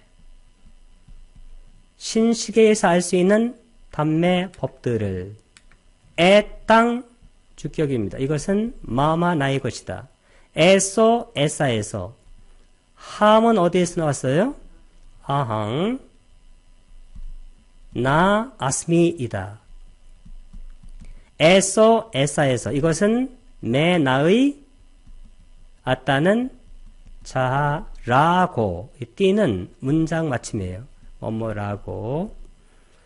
신식에서 알 수 있는 담매 법들을 애땅 주격입니다. 이것은 마마 나의 것이다. 에소 에사에서 함은 어디에서 나왔어요? 아항 나 아스미이다. 에소 에사에서 이것은 내 나의 아따는 자라고 이 띠는 문장 마침이에요. 뭐뭐라고.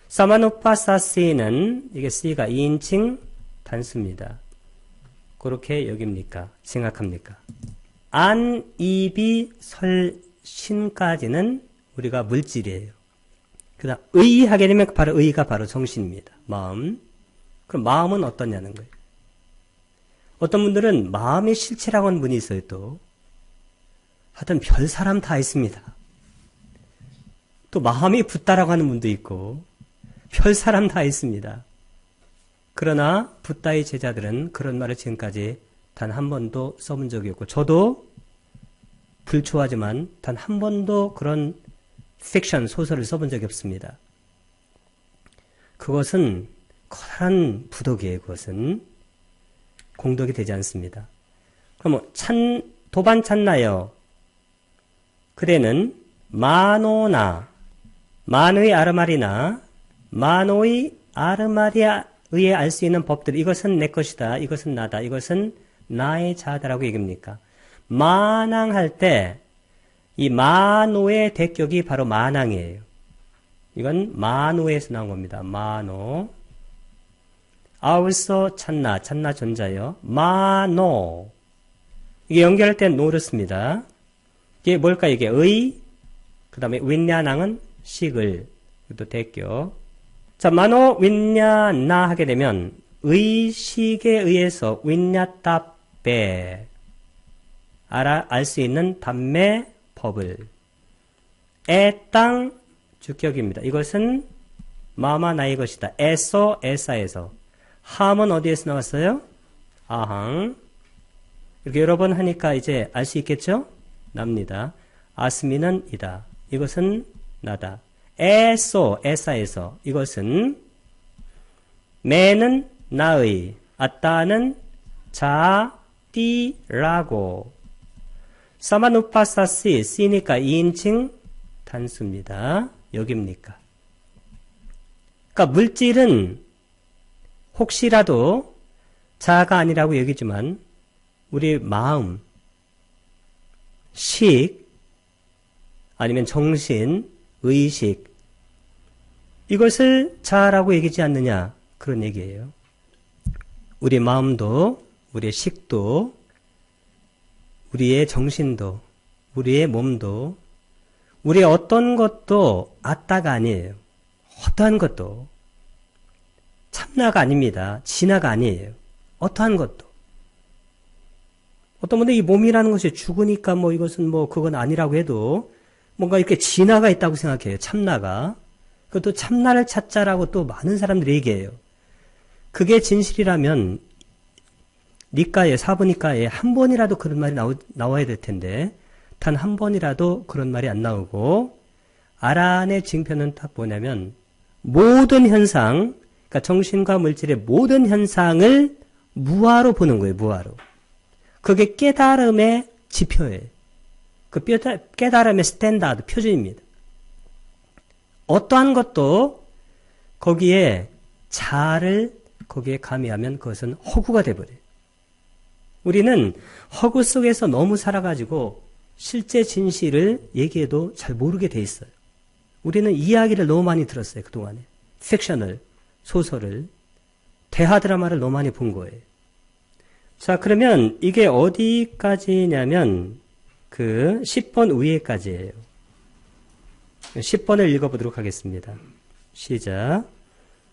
사마누파사시는 이게 C가 2인칭 단수입니다. 그렇게 여깁니까? 생각합니까? 안, 입이, 설, 신까지는 우리가 물질이에요. 그 다음 의 하게 되면 바로 의가 바로 정신입니다. 마음. 그럼 마음은 어떠냐는 거예요. 어떤 분들은 마음의 실체라고 하는 분이 있어요. 또 하여튼 별 사람 다 있습니다. 또 마음이 붓다라고 하는 분도 있고 별 사람 다 있습니다. 그러나 붓다의 제자들은 그런 말을 지금까지 단 한 번도 써본 적이 없고 저도 불초하지만 단 한 번도 그런 픽션, 소설을 써본 적이 없습니다. 그것은 커다란 부덕이에요. 그것은 공덕이 되지 않습니다. 그럼 도반 찾나요? 그대는 마노나 만의 아르마리나 만호의 아르마리에 의해 알 수 있는 법들 이것은 내 것이다. 이것은 나다. 이것은 나의 자아다라고 얘기합니까? 만항할 때 이 만호의 대격이 바로 만항이에요. 이건 만호에서 나온 겁니다. 만호. 아울서 찬나 존자요. 만호. 이게 연결할 때 노를 씁니다. 이게 뭘까? 이게 의, 그 다음에 윈냐낭은 식을, 또 대격. 자, 만호 윈냐나 하게 되면 의식에 의해서 윈냐따베 알 수 있는 담매 법을 에땅 주격입니다. 이것은 마마 나의 것이다. 에서 에사에서 함은 어디에서 나왔어요? 아항. 이렇게 여러 번 하니까 이제 알 수 있겠죠? 납니다. 아스미는 이다. 이것은 나다. 에소 에사에서 이것은 매는 나의 아따는 자띠라고 사마누파사시 시니까 2인칭 단수입니다. 여기입니까? 그러니까 물질은 혹시라도 자아가 아니라고 여기지만 우리 마음, 식, 아니면 정신, 의식 이것을 자아라고 얘기하지 않느냐 그런 얘기예요. 우리 마음도 우리의 식도 우리의 정신도 우리의 몸도 우리의 어떤 것도 아따가 아니에요. 어떠한 것도 참나가 아닙니다. 진화가 아니에요. 어떠한 것도 어떤 분들 이 몸이라는 것이 죽으니까 뭐 이것은 뭐 그건 아니라고 해도 뭔가 이렇게 진화가 있다고 생각해요. 참나가. 그것도 참나를 찾자라고 또 많은 사람들이 얘기해요. 그게 진실이라면 니까에 사부니까에 한 번이라도 그런 말이 나와야 될 텐데 단 한 번이라도 그런 말이 안 나오고 아란의 징표는 딱 뭐냐면 모든 현상 그러니까 정신과 물질의 모든 현상을 무아로 보는 거예요. 무아로. 그게 깨달음의 지표예요. 그 깨달음의 스탠다드 표준입니다. 어떠한 것도 거기에 자를 거기에 가미하면 그것은 허구가 돼버려요. 우리는 허구 속에서 너무 살아가지고 실제 진실을 얘기해도 잘 모르게 돼 있어요. 우리는 이야기를 너무 많이 들었어요. 그동안에. 픽션을, 소설을, 대하 드라마를 너무 많이 본 거예요. 자, 그러면 이게 어디까지냐면 그 10번 위에까지예요. 10번을 읽어보도록 하겠습니다. 시작.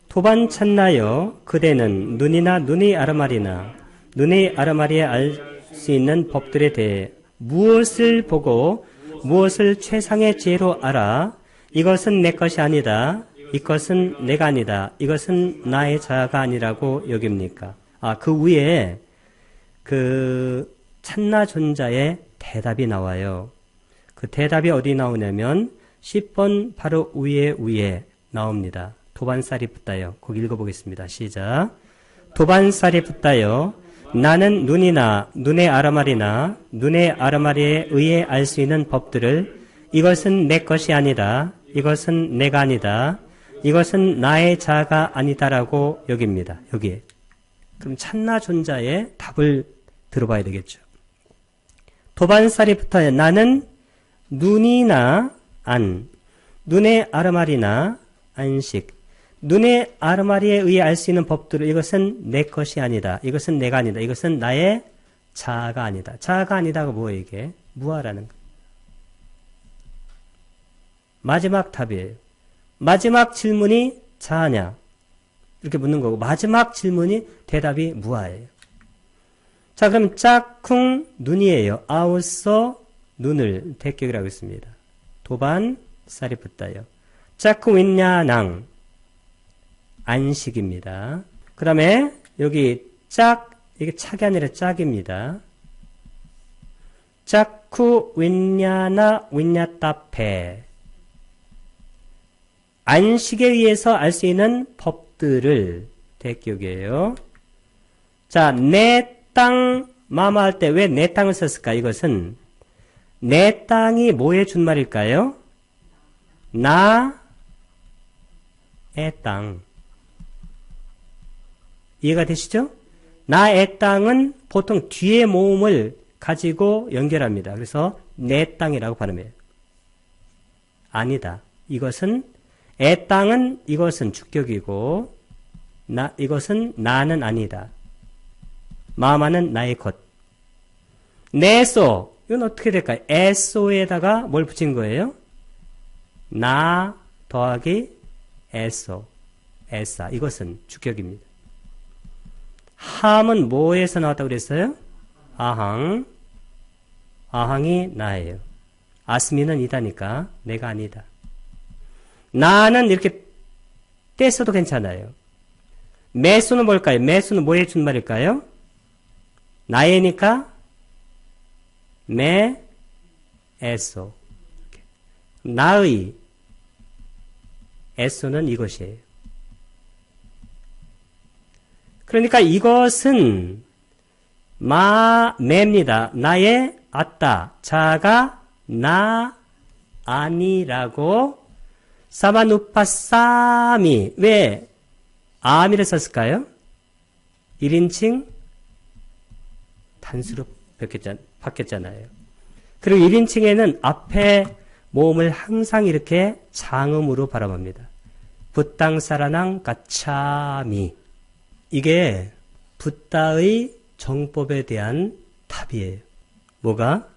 도반 찾나요? 그대는 눈이나 눈의 아르마리나 눈의 아르마리에 알 수 있는 법들에 대해 무엇을 보고 무엇을 최상의 지혜로 알아? 이것은 내 것이 아니다. 이것은 내가 아니다. 이것은 나의 자아가 아니라고 여깁니까? 그 위에 그 찬나 존자의 대답이 나와요. 그 대답이 어디 나오냐면 10번 바로 위에 나옵니다. 도반살이 붙다요. 거기 읽어보겠습니다. 시작. 도반살이 붙다요. 나는 눈이나 눈의 아르마리나 눈의 아르마리에 의해 알 수 있는 법들을 이것은 내 것이 아니다. 이것은 내가 아니다. 이것은 나의 자아가 아니다라고 여깁니다. 여기에. 그럼 찬나 존자의 답을 들어봐야 되겠죠. 도반살이 붙어요. 나는 눈이나 눈의 아르마리나 안식 눈의 아르마리에 의해 알 수 있는 법들을 이것은 내 것이 아니다. 이것은 내가 아니다. 이것은 나의 자아가 아니다. 자아가 아니다가 뭐예요 이게? 무아라는 거. 마지막 답이에요. 마지막 질문이 자냐? 이렇게 묻는 거고, 마지막 질문이 대답이 무아예요. 자, 그럼 짝쿵 눈이에요. 아우서 눈을 대격이라고 했습니다. 도반 쌀이 붙다요. 짝쿵 윈냐낭 안식입니다. 그 다음에 여기 짝, 이게 짝이 아니라 짝입니다. 짝쿠 윈냐나 윈냐따페 안식에 의해서 알 수 있는 법들을 대격이에요. 자, 내 땅 마마 할 때 왜 내 땅을 썼을까? 이것은 내 땅이 뭐의 준말일까요? 나의 땅. 이해가 되시죠? 나의 땅은 보통 뒤에 모음을 가지고 연결합니다. 그래서 내 땅이라고 발음해요. 아니다. 이것은 애 땅은 이것은 주격이고 이것은 나는 아니다. 마마는 나의 것. 내소 이건 어떻게 될까요? 에소에다가 뭘 붙인 거예요? 나 더하기 에소 에사 이것은 주격입니다. 함은 뭐에서 나왔다고 그랬어요? 아항. 아항이 나예요. 아스미는 이다니까 내가 아니다. 나는 이렇게 떼써도 괜찮아요. 매수는 뭘까요? 매수는 뭐의 준말일까요? 나예니까 매 에소. 나의 에소는 이것이에요. 그러니까 이것은 매입니다. 나의 아따 자가 나 아니라고 사마누파사미 왜 아미를 썼을까요? 1인칭 단수로 바뀌었잖아요. 그리고 1인칭에는 앞에 모음을 항상 이렇게 장음으로 발음합니다. 붓땅사라낭 가차미 이게 붓다의 정법에 대한 답이에요. 뭐가?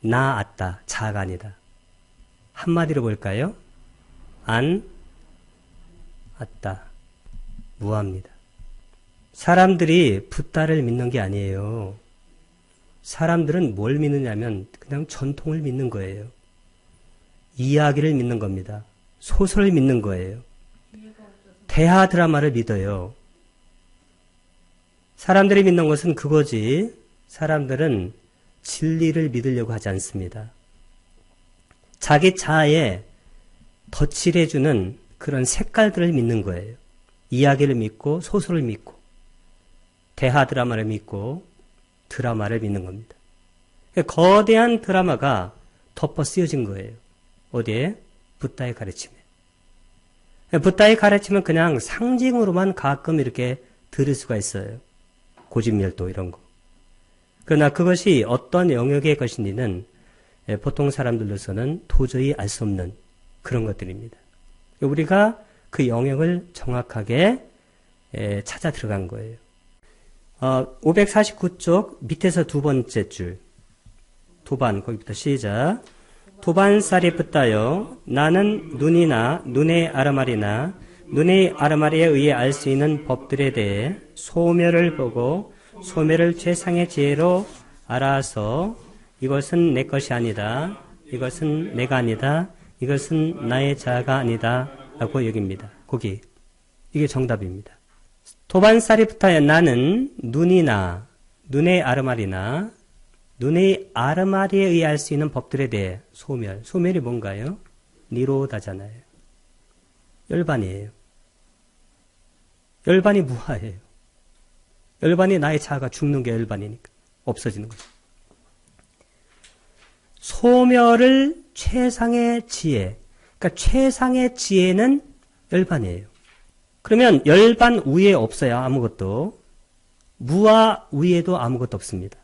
나 아따 자가 아니다. 한마디로 볼까요? 안 아따 무합니다. 사람들이 붓다를 믿는 게 아니에요. 사람들은 뭘 믿느냐면 그냥 전통을 믿는 거예요. 이야기를 믿는 겁니다. 소설을 믿는 거예요. 대하 드라마를 믿어요. 사람들이 믿는 것은 그거지. 사람들은 진리를 믿으려고 하지 않습니다. 자기 자아에 덧칠해주는 그런 색깔들을 믿는 거예요. 이야기를 믿고 소설을 믿고 대하 드라마를 믿고 드라마를 믿는 겁니다. 거대한 드라마가 덮어 쓰여진 거예요. 어디에? 붓다의 가르침에. 붓다의 가르침은 그냥 상징으로만 가끔 이렇게 들을 수가 있어요. 고집멸도 이런 거. 그러나 그것이 어떤 영역의 것인지는 보통 사람들로서는 도저히 알 수 없는 그런 것들입니다. 우리가 그 영역을 정확하게 찾아 들어간 거예요. 549쪽 밑에서 두 번째 줄 도반 거기부터 시작. 도반살이 붙다요. 나는 눈이나 눈의 아르마리나 눈의 아르마리에 의해 알 수 있는 법들에 대해 소멸을 보고 소멸을 최상의 지혜로 알아서 이것은 내 것이 아니다. 이것은 내가 아니다. 이것은 나의 자아가 아니다. 라고 여깁니다. 거기. 이게 정답입니다. 도반살이 붙어야 나는 눈이나 눈의 아르마리나 눈의 아르마리에 의해 알 수 있는 법들에 대해 소멸. 소멸이 뭔가요? 니로다잖아요. 열반이에요. 열반이 무아예요. 열반이 나의 자아가 죽는 게 열반이니까. 없어지는 거죠. 소멸을 최상의 지혜. 그러니까 최상의 지혜는 열반이에요. 그러면 열반 위에 없어요. 아무것도. 무아 위에도 아무것도 없습니다.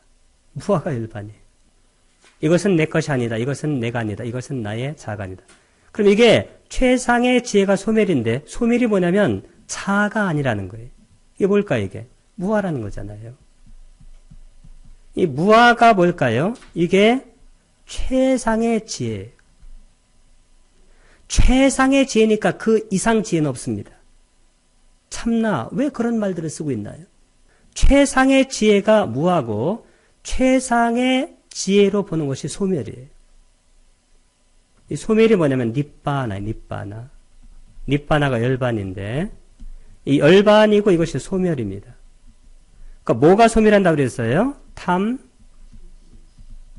무아가 열반이에요. 이것은 내 것이 아니다. 이것은 내가 아니다. 이것은 나의 자아가 아니다. 그럼 이게 최상의 지혜가 소멸인데 소멸이 뭐냐면 자아가 아니라는 거예요. 이게 뭘까요? 이게 무아라는 거잖아요. 이 무아가 뭘까요? 이게 최상의 지혜. 최상의 지혜니까 그 이상 지혜는 없습니다. 참나, 왜 그런 말들을 쓰고 있나요? 최상의 지혜가 무하고 최상의 지혜로 보는 것이 소멸이에요. 이 소멸이 뭐냐면 니빠나. 니빠나가 열반인데 이 열반이고 이것이 소멸입니다. 그러니까 뭐가 소멸한다고 그랬어요?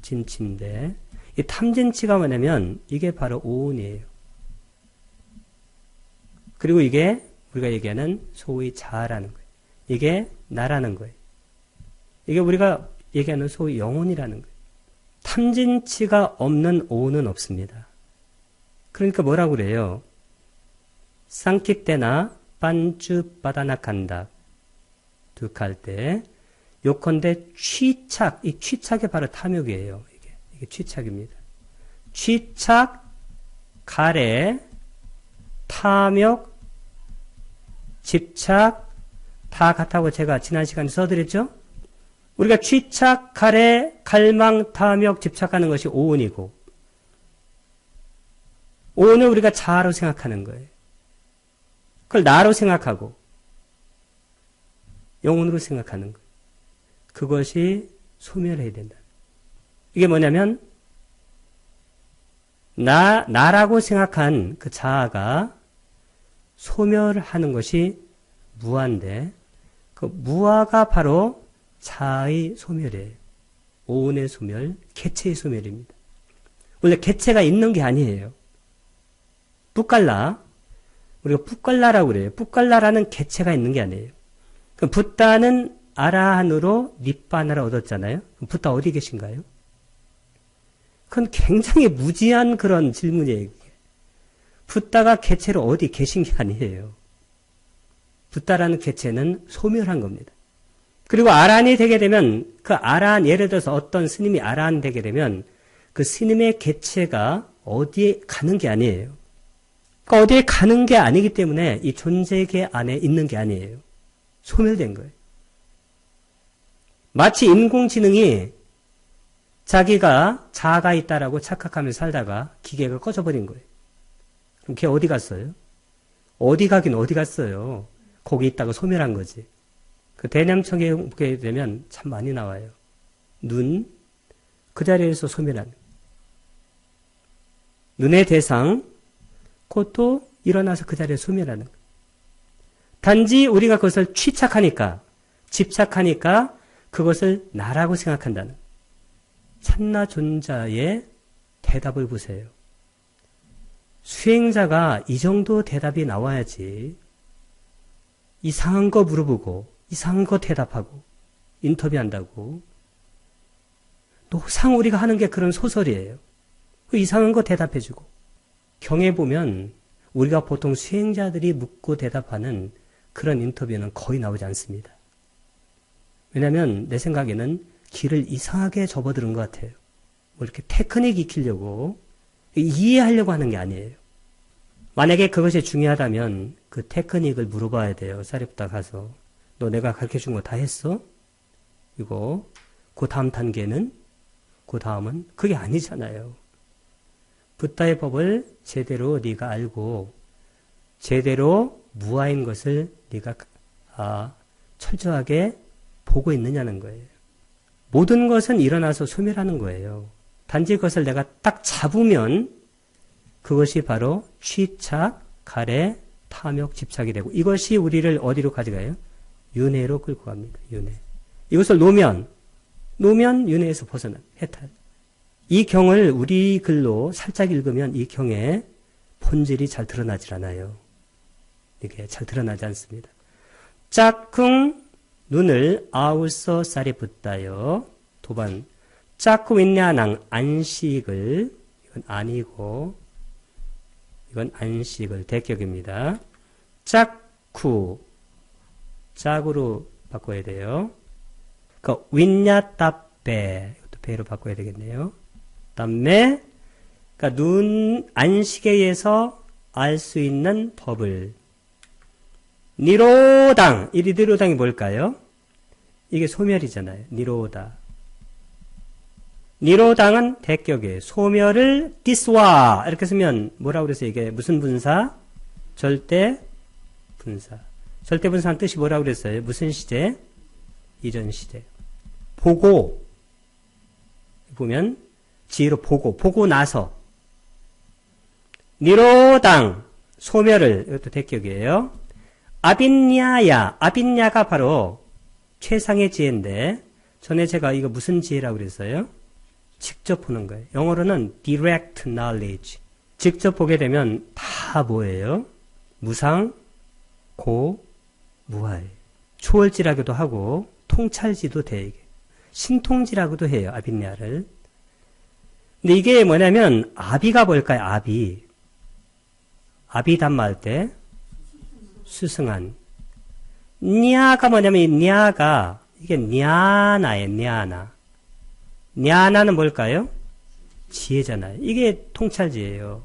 탐진치인데 이 탐진치가 뭐냐면 이게 바로 오운이에요. 그리고 이게 우리가 얘기하는 소위 자아라는 거예요. 이게 나라는 거예요. 이게 우리가 얘기하는 소위 영혼이라는 거예요. 탐진치가 없는 오운은 없습니다. 그러니까 뭐라고 그래요? 쌍킥대나 빤쭈바다나간다 득할 때 요컨대 취착, 이 취착이 바로 탐욕이에요. 이게 취착입니다. 취착, 가래, 탐욕, 집착 다 같다고 제가 지난 시간에 써드렸죠? 우리가 취착, 가래, 갈망, 탐욕, 집착하는 것이 오운이고 오운을 우리가 자아로 생각하는 거예요. 그걸 나로 생각하고 영혼으로 생각하는 거예요. 그것이 소멸해야 된다. 이게 뭐냐면 나라고 생각한 그 자아가 소멸하는 것이 무아인데 그 무아가 바로 자아의 소멸이에요. 오운의 소멸, 개체의 소멸입니다. 원래 개체가 있는 게 아니에요. 뿌깔라, 우리가 뿌깔라라고 그래요. 뿌깔라라는 개체가 있는 게 아니에요. 그럼 붓다는 아라한으로 니빠나를 얻었잖아요. 그럼 붓다 어디 계신가요? 그건 굉장히 무지한 그런 질문이에요. 붓다가 개체로 어디 계신 게 아니에요. 붓다라는 개체는 소멸한 겁니다. 그리고 아라한이 되게 되면 그 아라한, 예를 들어서 어떤 스님이 아라한 되게 되면 그 스님의 개체가 어디에 가는 게 아니에요. 그러니까 어디에 가는 게 아니기 때문에 이 존재계 안에 있는 게 아니에요. 소멸된 거예요. 마치 인공지능이 자기가 자아가 있다라고 착각하며 살다가 기계가 꺼져버린 거예요. 그럼 걔 어디 갔어요? 어디 가긴 어디 갔어요. 거기 있다가 소멸한 거지. 그 대념청에 보게 되면 참 많이 나와요. 눈, 그 자리에서 소멸한. 눈의 대상, 그것도 일어나서 그 자리에 소멸하는 거예요. 단지 우리가 그것을 취착하니까, 집착하니까 그것을 나라고 생각한다는 거예요. 참나 존자의 대답을 보세요. 수행자가 이 정도 대답이 나와야지 이상한 거 물어보고 이상한 거 대답하고 인터뷰한다고 노상 우리가 하는 게 그런 소설이에요. 그 이상한 거 대답해주고 경에 보면 우리가 보통 수행자들이 묻고 대답하는 그런 인터뷰는 거의 나오지 않습니다. 왜냐하면 내 생각에는 길을 이상하게 접어드는 것 같아요. 뭐 이렇게 테크닉 익히려고 이해하려고 하는 게 아니에요. 만약에 그것이 중요하다면 그 테크닉을 물어봐야 돼요. 사리부타 가서 너 내가 가르쳐준 거 다 했어? 이거 그 다음 단계는? 그 다음은? 그게 아니잖아요. 붓다의 법을 제대로 네가 알고 제대로 무아인 것을 네가 철저하게 보고 있느냐는 거예요. 모든 것은 일어나서 소멸하는 거예요. 단지 그것을 내가 딱 잡으면 그것이 바로 취착, 가래, 탐욕, 집착이 되고 이것이 우리를 어디로 가져가요? 윤회로 끌고 갑니다. 윤회. 이것을 놓으면 윤회에서 벗어난 해탈. 이 경을 우리 글로 살짝 읽으면 이 경의 본질이 잘 드러나질 않아요. 이게 잘 드러나지 않습니다. 짝쿵 눈을 아울서 사리붓다여 도반 짝쿵 윈냐낭 안식을 이건 아니고 이건 안식을 대격입니다. 짝쿠 짝으로 바꿔야 돼요. 그 윈냐따빼 이것도 배로 바꿔야 되겠네요. 다음에 그러니까 눈 안식에 의해서 알 수 있는 법을 니로당 이 니로당이 뭘까요? 이게 소멸이잖아요. 니로다. 니로당은 대격이에요. 소멸을 디스와 이렇게 쓰면 뭐라고 그랬어요? 이게 무슨 분사? 절대 분사. 절대 분사한 뜻이 뭐라고 그랬어요? 무슨 시제? 이전 시제. 보고 보면 지혜로 보고 나서 니로당 소멸을 이것도 대격이에요. 아빈냐야 아빈냐가 바로 최상의 지혜인데 전에 제가 이거 무슨 지혜라고 그랬어요? 직접 보는 거예요. 영어로는 direct knowledge. 직접 보게 되면 다 뭐예요? 무상, 고, 무하예요. 초월지라고도 하고 통찰지도 돼. 이게. 신통지라고도 해요. 아빈냐를. 근데 이게 뭐냐면 아비가 뭘까요? 아비. 아비 단마할 때 수승한. 냐가 뭐냐면 냐가 이게 냐나예요. 냐나. 냐나는 뭘까요? 지혜잖아요. 이게 통찰지예요.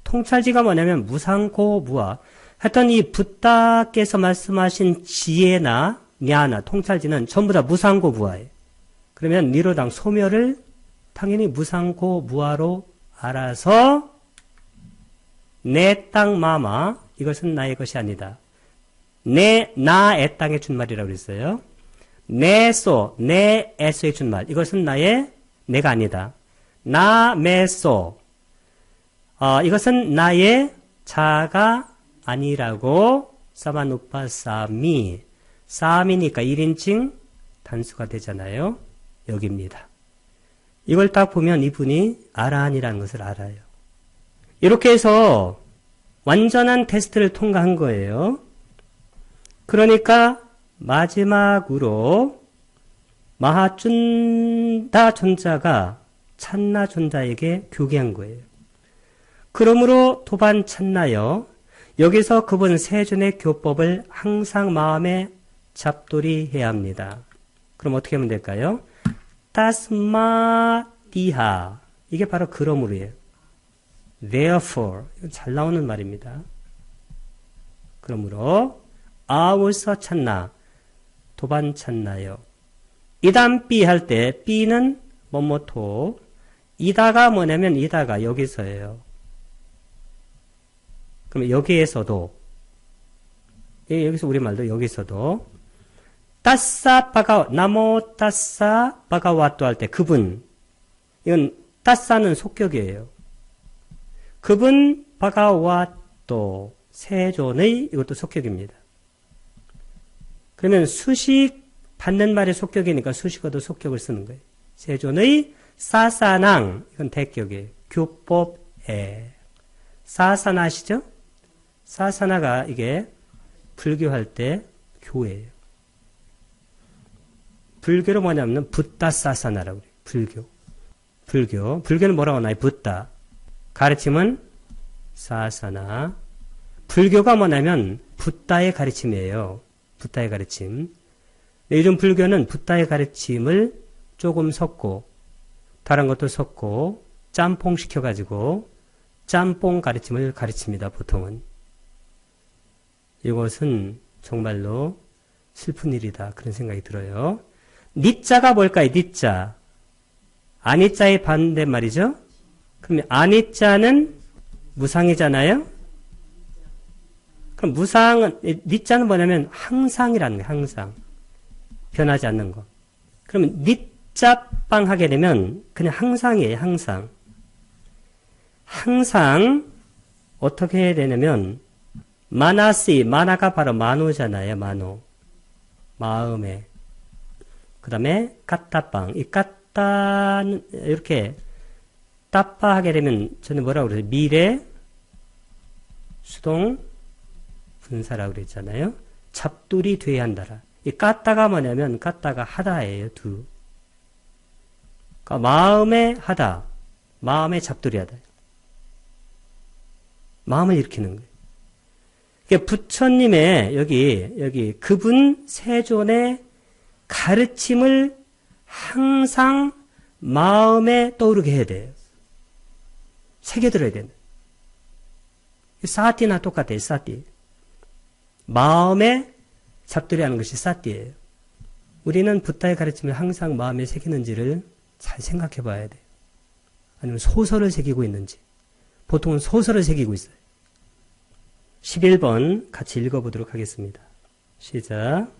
통찰지가 뭐냐면 무상고 무아. 하여튼 이 붓다께서 말씀하신 지혜나 냐나 통찰지는 전부 다 무상고 무아예요. 그러면 니로당 소멸을 당연히 무상고 무아로 알아서 내 땅 마마 이것은 나의 것이 아니다. 나의 땅의 준말이라고 그랬어요. 내 에소의 준말. 이것은 내가 아니다. 메소. 이것은 나의 자가 아니라고 사마누파사미. 사미니까 1인칭 단수가 되잖아요. 여기입니다. 이걸 딱 보면 이분이 아라한이라는 것을 알아요. 이렇게 해서 완전한 테스트를 통과한 거예요. 그러니까 마지막으로 마하준다 존자가 찬나 존자에게 교개한 거예요. 그러므로 도반 찬나여 여기서 그분 세존의 교법을 항상 마음에 잡돌이해야 합니다. 그럼 어떻게 하면 될까요? 따스마디하 이게 바로 그러므로예요. Therefore 이건 잘 나오는 말입니다. 그러므로 아우서 찬나 도반 찬나요. 이단 삐 할 때 삐는 뭐뭐토 이다가 뭐냐면 이다가 여기서예요. 그럼 여기에서도 여기서 우리말도 여기서도 따싸 바가 나모 따싸 바가와또 할 때 그분 이건 따싸는 속격이에요. 그분 바가와또 세존의 이것도 속격입니다. 그러면 수식 받는 말의 속격이니까 수식어도 속격을 쓰는 거예요. 세존의 사사낭 이건 대격이에요. 교법에 사사나 아시죠? 사사나가 이게 불교할 때 교예요. 불교로 뭐냐면 붓다 사사나라고 그래요. 불교는 뭐라고 하나요? 붓다. 가르침은 사사나. 불교가 뭐냐면 붓다의 가르침이에요. 붓다의 가르침. 요즘 불교는 붓다의 가르침을 조금 섞고 다른 것도 섞고 짬뽕 시켜가지고 짬뽕 가르침을 가르칩니다. 보통은. 이것은 정말로 슬픈 일이다. 그런 생각이 들어요. 니자가 뭘까요? 니자. 아니자의 반대말이죠. 그럼 아니자는 무상이잖아요. 그럼 무상은 니자는 뭐냐면 항상이라는 거예요. 항상. 변하지 않는 거. 그러면 니자빵 하게 되면 그냥 항상이에요. 항상. 항상 어떻게 해야 되냐면 마나시, 마나가 바로 만호잖아요. 만호. 마음에. 그 다음에 까따빵. 이 까따는 이렇게 따빠 하게 되면 저는 뭐라고 그래요? 미래, 수동, 분사라고 그랬잖아요. 잡돌이 돼야 한다라. 이 까따가 뭐냐면 까따가 하다예요. 두. 그러니까 마음에 하다. 마음에 잡돌이 하다. 마음을 일으키는 거예요. 부처님의 여기 그분 세존의 가르침을 항상 마음에 떠오르게 해야 돼요. 새겨들어야 된다. 사티나 똑같아요. 사티. 마음에 잡들이 하는 것이 사티예요. 우리는 붓다의 가르침을 항상 마음에 새기는지를 잘 생각해 봐야 돼요. 아니면 소설을 새기고 있는지. 보통은 소설을 새기고 있어요. 11번 같이 읽어보도록 하겠습니다. 시작.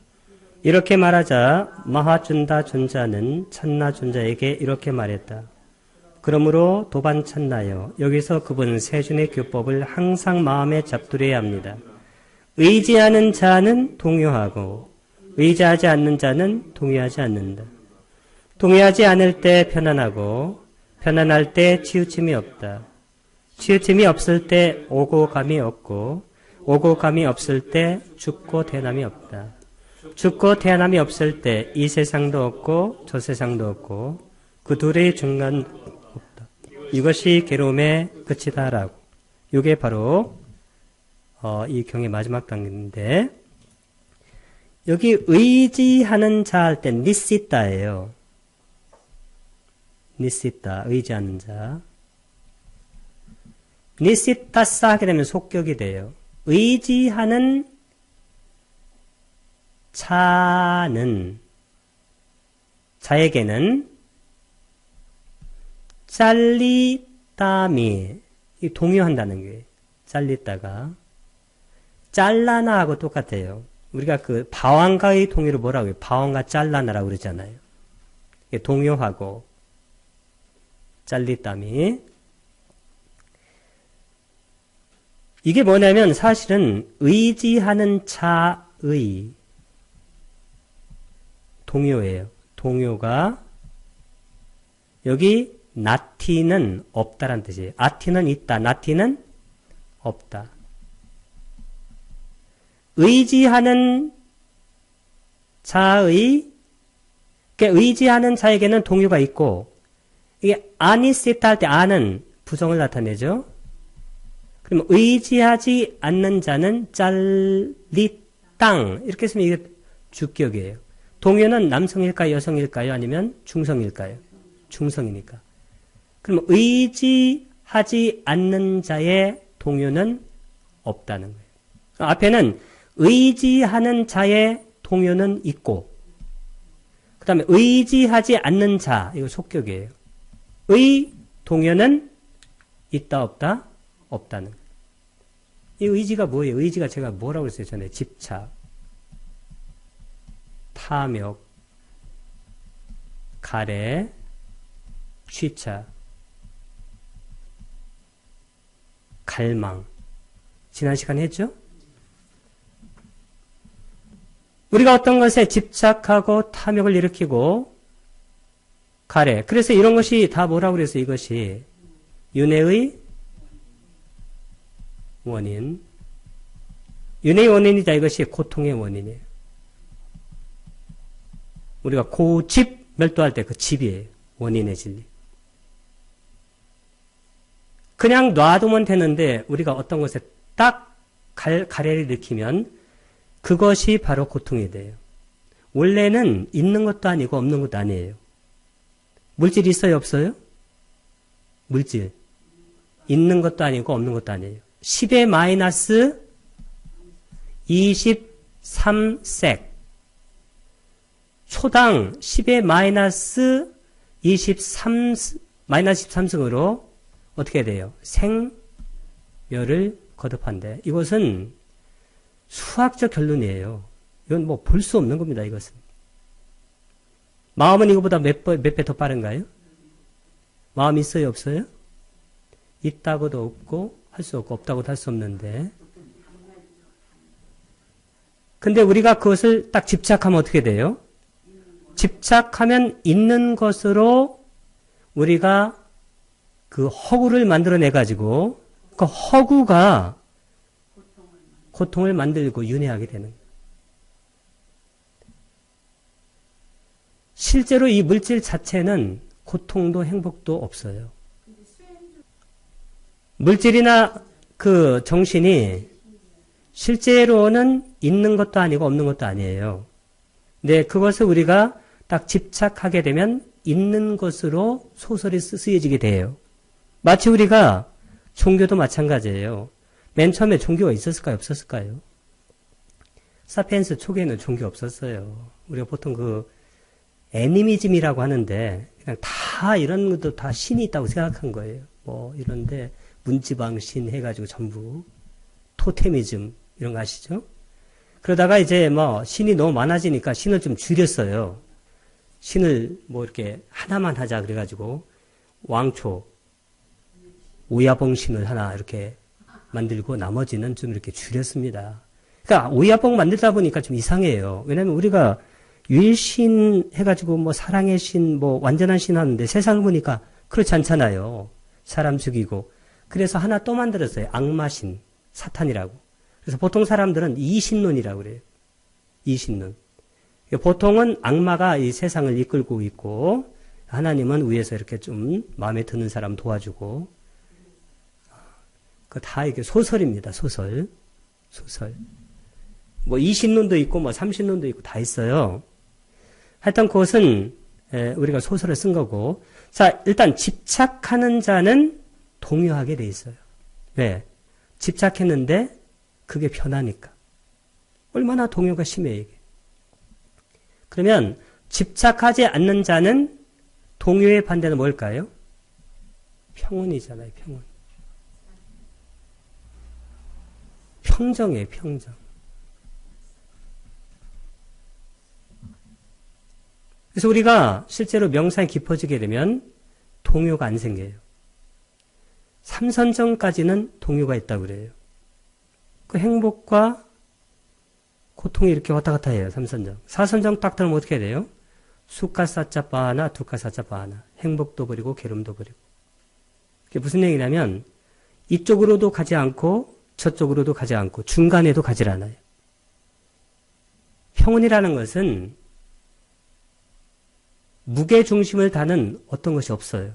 이렇게 말하자 마하준다 존자는 찬나 존자에게 이렇게 말했다. 그러므로 도반 찬나여, 여기서 그분 세준의 교법을 항상 마음에 잡두려야 합니다. 의지하는 자는 동요하고 의지하지 않는 자는 동요하지 않는다. 동요하지 않을 때 편안하고 편안할 때 치우침이 없다. 치우침이 없을 때 오고 감이 없고 오고 감이 없을 때 죽고 태어남이 없다. 죽고 태어남이 없을 때 이 세상도 없고 저 세상도 없고 그 둘의 중간 없다. 이것이 괴로움의 끝이다라고. 이게 바로 이 경의 마지막 단계인데, 여기 의지하는 자 할 때 니시따예요. 니시따, 의지하는 자. 니시따싸 하게 되면 속격이 돼요. 의지하는 자에게는 짤리따미, 동요한다는 게 짤리따가 짤라나하고 똑같아요. 우리가 그 바왕가의 동요를 뭐라고 해요? 바왕가 짤라나라고 그러잖아요. 동요하고 짤리따미. 이게 뭐냐면 사실은 의지하는 자의 동요예요. 동요가 여기 나티는 없다란 뜻이에요. 아티는 있다. 나티는 없다. 의지하는 자의, 그러니까 의지하는 자에게는 동요가 있고, 이게 아니시타 할 때 아는 부정을 나타내죠. 그러면 의지하지 않는 자는 짤리땅, 이렇게 쓰면 이게 주격이에요. 동요는 남성일까요? 여성일까요? 아니면 중성일까요? 중성이니까. 그럼 의지하지 않는 자의 동요는 없다는 거예요. 앞에는 의지하는 자의 동요는 있고, 그 다음에 의지하지 않는 자, 이거 속격이에요. 의 동요는 있다 없다? 없다는 거예요. 이 의지가 뭐예요? 의지가 제가 뭐라고 그랬어요? 전에 집착, 탐욕, 가래, 취차, 갈망. 지난 시간에 했죠? 우리가 어떤 것에 집착하고 탐욕을 일으키고 가래. 그래서 이런 것이 다 뭐라고 그랬어요? 이것이 윤회의 원인. 윤회의 원인이다. 이것이 고통의 원인이에요. 우리가 고집 멸도할 때 그 집이에요. 원인의 진리. 그냥 놔두면 되는데 우리가 어떤 것에 딱 가래를 일으키면 그것이 바로 고통이 돼요. 원래는 있는 것도 아니고 없는 것도 아니에요. 물질이 있어요? 없어요? 물질. 있는 것도 아니고 없는 것도 아니에요. 10의 마이너스 23색. 초당 10의 마이너스 13승으로 어떻게 돼요? 생멸을 거듭한대. 이것은 수학적 결론이에요. 이건 뭐 볼 수 없는 겁니다. 이것은. 마음은 이거보다 몇 배 더 빠른가요? 마음 있어요? 없어요? 있다고도 없고 할 수 없고 없다고도 할 수 없는데, 근데 우리가 그것을 딱 집착하면 어떻게 돼요? 집착하면 있는 것으로 우리가 그 허구를 만들어내가지고 그 허구가 고통을 만들고 윤회하게 되는 거예요. 실제로 이 물질 자체는 고통도 행복도 없어요. 물질이나 그 정신이 실제로는 있는 것도 아니고 없는 것도 아니에요. 근데 그것을 우리가 딱 집착하게 되면 있는 것으로 소설이 쓰여지게 돼요. 마치 우리가 종교도 마찬가지예요. 맨 처음에 종교가 있었을까요? 없었을까요? 사피엔스 초기에는 종교 없었어요. 우리가 보통 그 애니미즘이라고 하는데 그냥 다 다 이런 것도 다 신이 있다고 생각한 거예요. 뭐 이런데 문지방신 해가지고 전부 토테미즘 이런 거 아시죠? 그러다가 이제 뭐 신이 너무 많아지니까 신을 좀 줄였어요. 신을 뭐 이렇게 하나만 하자 그래가지고 왕초, 오야봉 신을 하나 이렇게 만들고 나머지는 좀 이렇게 줄였습니다. 그러니까 오야봉 만들다 보니까 좀 이상해요. 왜냐면 우리가 유일신 해가지고 뭐 사랑의 신, 뭐 완전한 신 하는데 세상을 보니까 그렇지 않잖아요. 사람 죽이고. 그래서 하나 또 만들었어요. 악마신, 사탄이라고. 그래서 보통 사람들은 이신론이라고 그래요. 이신론. 보통은 악마가 이 세상을 이끌고 있고 하나님은 위에서 이렇게 좀 마음에 드는 사람 도와주고 그 다 이게 소설입니다. 소설. 뭐 이신론도 있고 뭐 삼신론도 있고 다 있어요. 하여튼 그것은 우리가 소설을 쓴 거고 자 일단 집착하는 자는 동요하게 돼 있어요. 왜? 집착했는데 그게 편하니까. 얼마나 동요가 심해 이게. 그러면 집착하지 않는 자는 동요의 반대는 뭘까요? 평온이잖아요. 평온. 평정이에요. 평정. 그래서 우리가 실제로 명상이 깊어지게 되면 동요가 안 생겨요. 삼선정까지는 동요가 있다고 그래요. 그 행복과 고통이 이렇게 왔다 갔다 해요. 삼선정. 사선정 딱 들으면 어떻게 돼요? 수카사짜빠하나 두카사짜빠하나. 행복도 버리고 괴로움도 버리고. 그게 무슨 얘기냐면 이쪽으로도 가지 않고 저쪽으로도 가지 않고 중간에도 가지 않아요. 평온이라는 것은 무게중심을 다는 어떤 것이 없어요.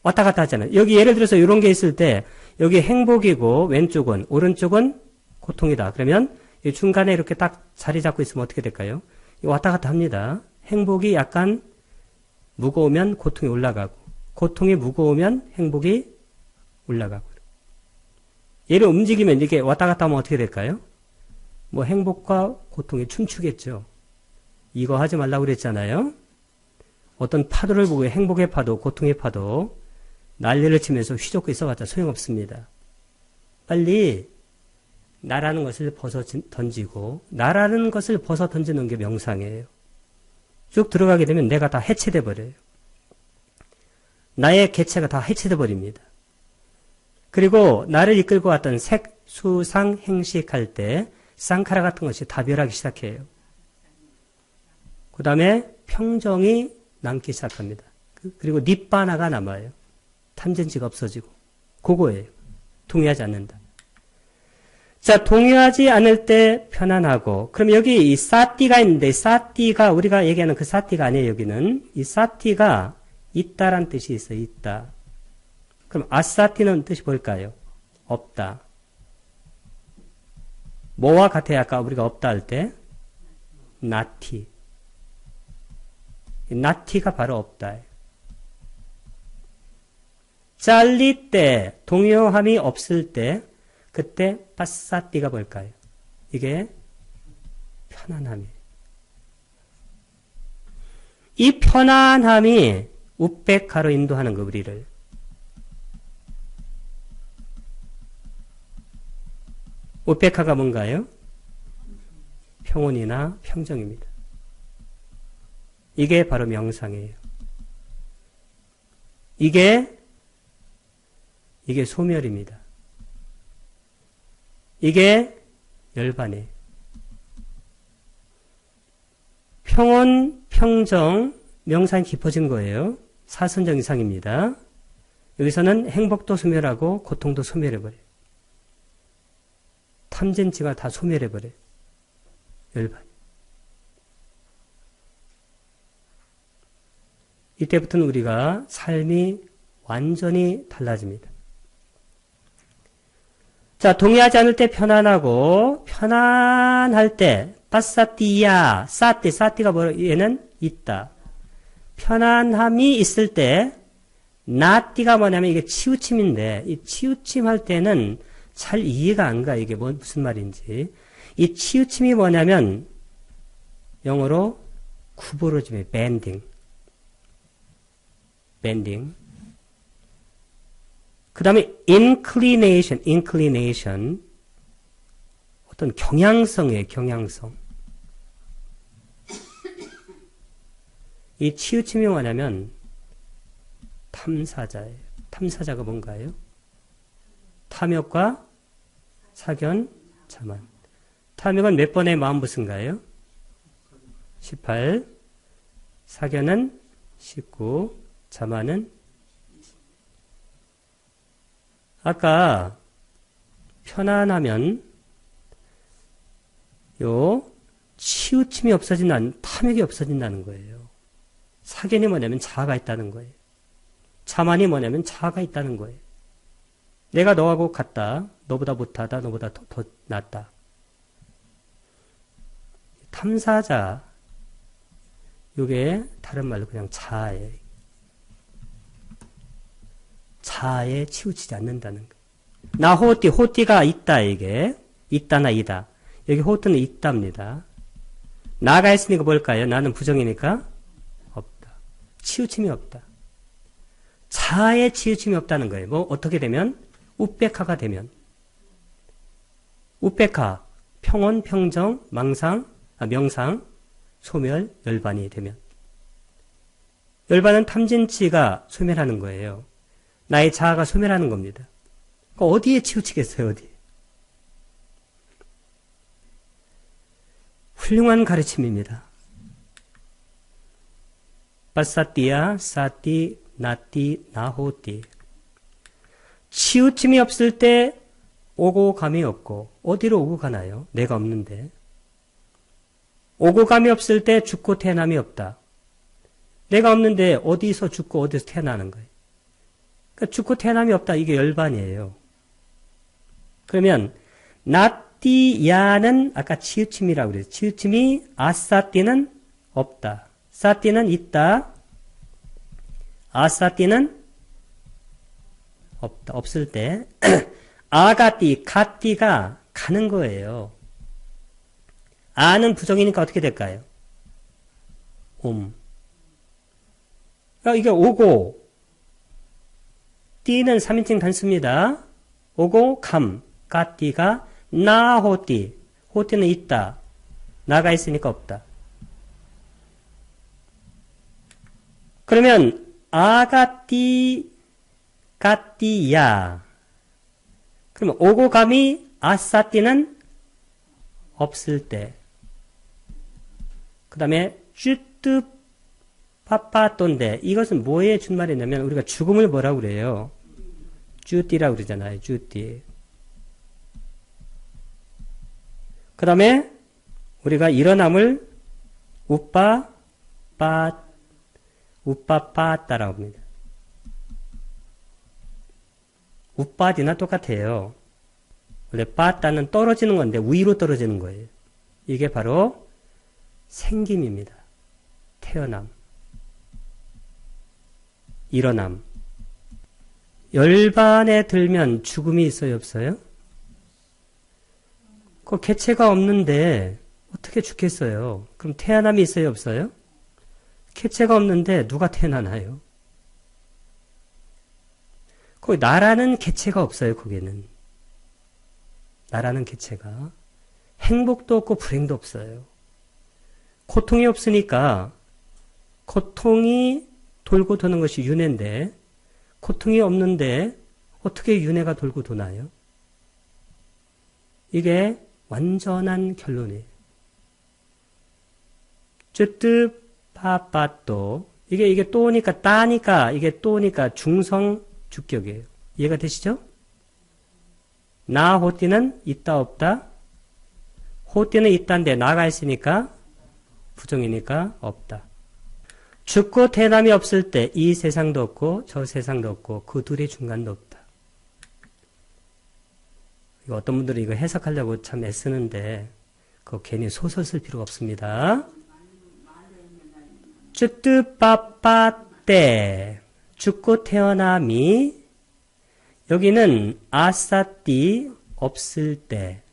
왔다 갔다 하잖아요. 여기 예를 들어서 이런 게 있을 때 여기 행복이고 왼쪽은 오른쪽은 고통이다. 그러면 이 중간에 이렇게 딱 자리 잡고 있으면 어떻게 될까요? 왔다 갔다 합니다. 행복이 약간 무거우면 고통이 올라가고 고통이 무거우면 행복이 올라가고 얘를 움직이면 이게 왔다 갔다 하면 어떻게 될까요? 뭐 행복과 고통이 춤추겠죠. 이거 하지 말라고 그랬잖아요. 어떤 파도를 보고 행복의 파도, 고통의 파도 난리를 치면서 휘젓고 있어봤자 소용없습니다. 빨리 나라는 것을 벗어 던지고 나라는 것을 벗어 던지는 게 명상이에요. 쭉 들어가게 되면 내가 다 해체돼 버려요. 나의 개체가 다 해체돼 버립니다. 그리고 나를 이끌고 왔던 색, 수, 상, 행식할 때 쌍카라 같은 것이 다 멸하기 시작해요. 그 다음에 평정이 남기 시작합니다. 그리고 닛바나가 남아요. 탐진치가 없어지고. 그거예요. 동의하지 않는다. 자, 동의하지 않을 때 편안하고. 그럼 여기 이 사띠가 있는데, 사띠가 우리가 얘기하는 그 사띠가 아니에요, 여기는. 이 사띠가 있다란 뜻이 있어요, 있다. 그럼 아사띠는 뜻이 뭘까요? 없다. 뭐와 같아요? 아까 우리가 없다 할 때? 나티. 나티가 바로 없다. 잘릴 때, 동요함이 없을 때, 그때 빠사띠가 뭘까요? 이게 편안함이에요. 이 편안함이 우백카로 인도하는 거, 우리를. 우백카가 뭔가요? 평온이나 평정입니다. 이게 바로 명상이에요. 이게 소멸입니다. 이게 열반이에요. 평온, 평정, 명상이 깊어진 거예요. 사선정 이상입니다. 여기서는 행복도 소멸하고 고통도 소멸해버려요. 탐진치가 다 소멸해버려요. 열반. 이때부터는 우리가 삶이 완전히 달라집니다. 자, 동의하지 않을 때 편안하고, 편안할 때, 빠사띠야, 사띠가 뭐라, 얘는 있다. 편안함이 있을 때, 나띠가 뭐냐면 이게 치우침인데, 이 치우침 할 때는 잘 이해가 안 가, 이게 무슨 말인지. 이 치우침이 뭐냐면, 영어로 구부러짐이에요, 밴딩. bending. 그 다음에 inclination. 어떤 경향성이에요, 경향성. 이 치우침이 뭐냐면 탐사자예요. 탐사자가 뭔가요? 탐욕과 사견, 자만. 탐욕은 몇 번의 마음부스인가요? 18. 사견은 19. 자만은 아까 편안하면 요 치우침이 없어진다는, 탐욕이 없어진다는 거예요. 사견이 뭐냐면 자아가 있다는 거예요. 자만이 뭐냐면 자아가 있다는 거예요. 내가 너하고 같다. 너보다 못하다. 너보다 더 낫다. 탐사자. 요게 다른 말로 그냥 자아예요. 자아에 치우치지 않는다는 거예요. 나 호띠. 호띠가 있다 이게. 있다나 이다. 여기 호띠는 있답니다. 나가 있으니까 뭘까요? 나는 부정이니까 없다. 치우침이 없다. 자아에 치우침이 없다는 거예요. 뭐 어떻게 되면? 우백화가 되면. 우백화, 평온, 평정, 명상, 소멸, 열반이 되면. 열반은 탐진치가 소멸하는 거예요. 나의 자아가 소멸하는 겁니다. 그러니까 어디에 치우치겠어요, 어디? 훌륭한 가르침입니다. 빠사띠야, 사띠, 나띠, 나호띠. 치우침이 없을 때 오고 감이 없고, 어디로 오고 가나요? 내가 없는데. 오고 감이 없을 때 죽고 태어남이 없다. 내가 없는데 어디서 죽고 어디서 태어나는 거예요. 그러니까 죽고 태어남이 없다. 이게 열반이에요. 그러면 나띠야는 아까 치우침이라고 그랬어요. 치우침이 아사띠는 없다. 사띠는 있다. 아사띠는 없다. 없을 때 아가띠, 가띠가 가는 거예요. 아는 부정이니까 어떻게 될까요? 그러니까 이게 오고, 띠는 3인칭 단수입니다. 오고, 감, 가띠가 나, 호띠. 호띠는 있다. 나가 있으니까 없다. 그러면 아가띠, 가띠야. 그러면 오고, 감이 아사띠는 없을 때. 그 다음에 쭈뜨 파파또인데 이것은 뭐에 준말이냐면 우리가 죽음을 뭐라고 그래요? 쭈띠라고 그러잖아요. 쭈띠. 그 다음에 우리가 일어남을 우빠빠따라고 합니다. 우빠디나 똑같아요. 원래 빠따는 떨어지는 건데 위로 떨어지는 거예요. 이게 바로 생김입니다. 태어남. 일어남. 열반에 들면 죽음이 있어요, 없어요? 그 개체가 없는데 어떻게 죽겠어요? 그럼 태어남이 있어요, 없어요? 개체가 없는데 누가 태어나나요? 거기 나라는 개체가 없어요, 거기는. 나라는 개체가. 행복도 없고 불행도 없어요. 고통이 없으니까 고통이 돌고 도는 것이 윤회인데 고통이 없는데 어떻게 윤회가 돌고 도나요? 이게 완전한 결론이에요. 쯔뜨 파빠또 이게 또니까 따니까 이게 또니까 중성 주격이에요. 이해가 되시죠? 나 호띠는 있다 없다. 호띠는 있다인데 나가 있으니까 부정이니까 없다. 죽고 태어남이 없을 때 이 세상도 없고 저 세상도 없고 그 둘의 중간도 없다. 이거 어떤 분들은 이거 해석하려고 참 애쓰는데 그거 괜히 소설 쓸 필요가 없습니다. 쭈뜨빠빠 때 죽고 태어남이 여기는 아사띠 없을 때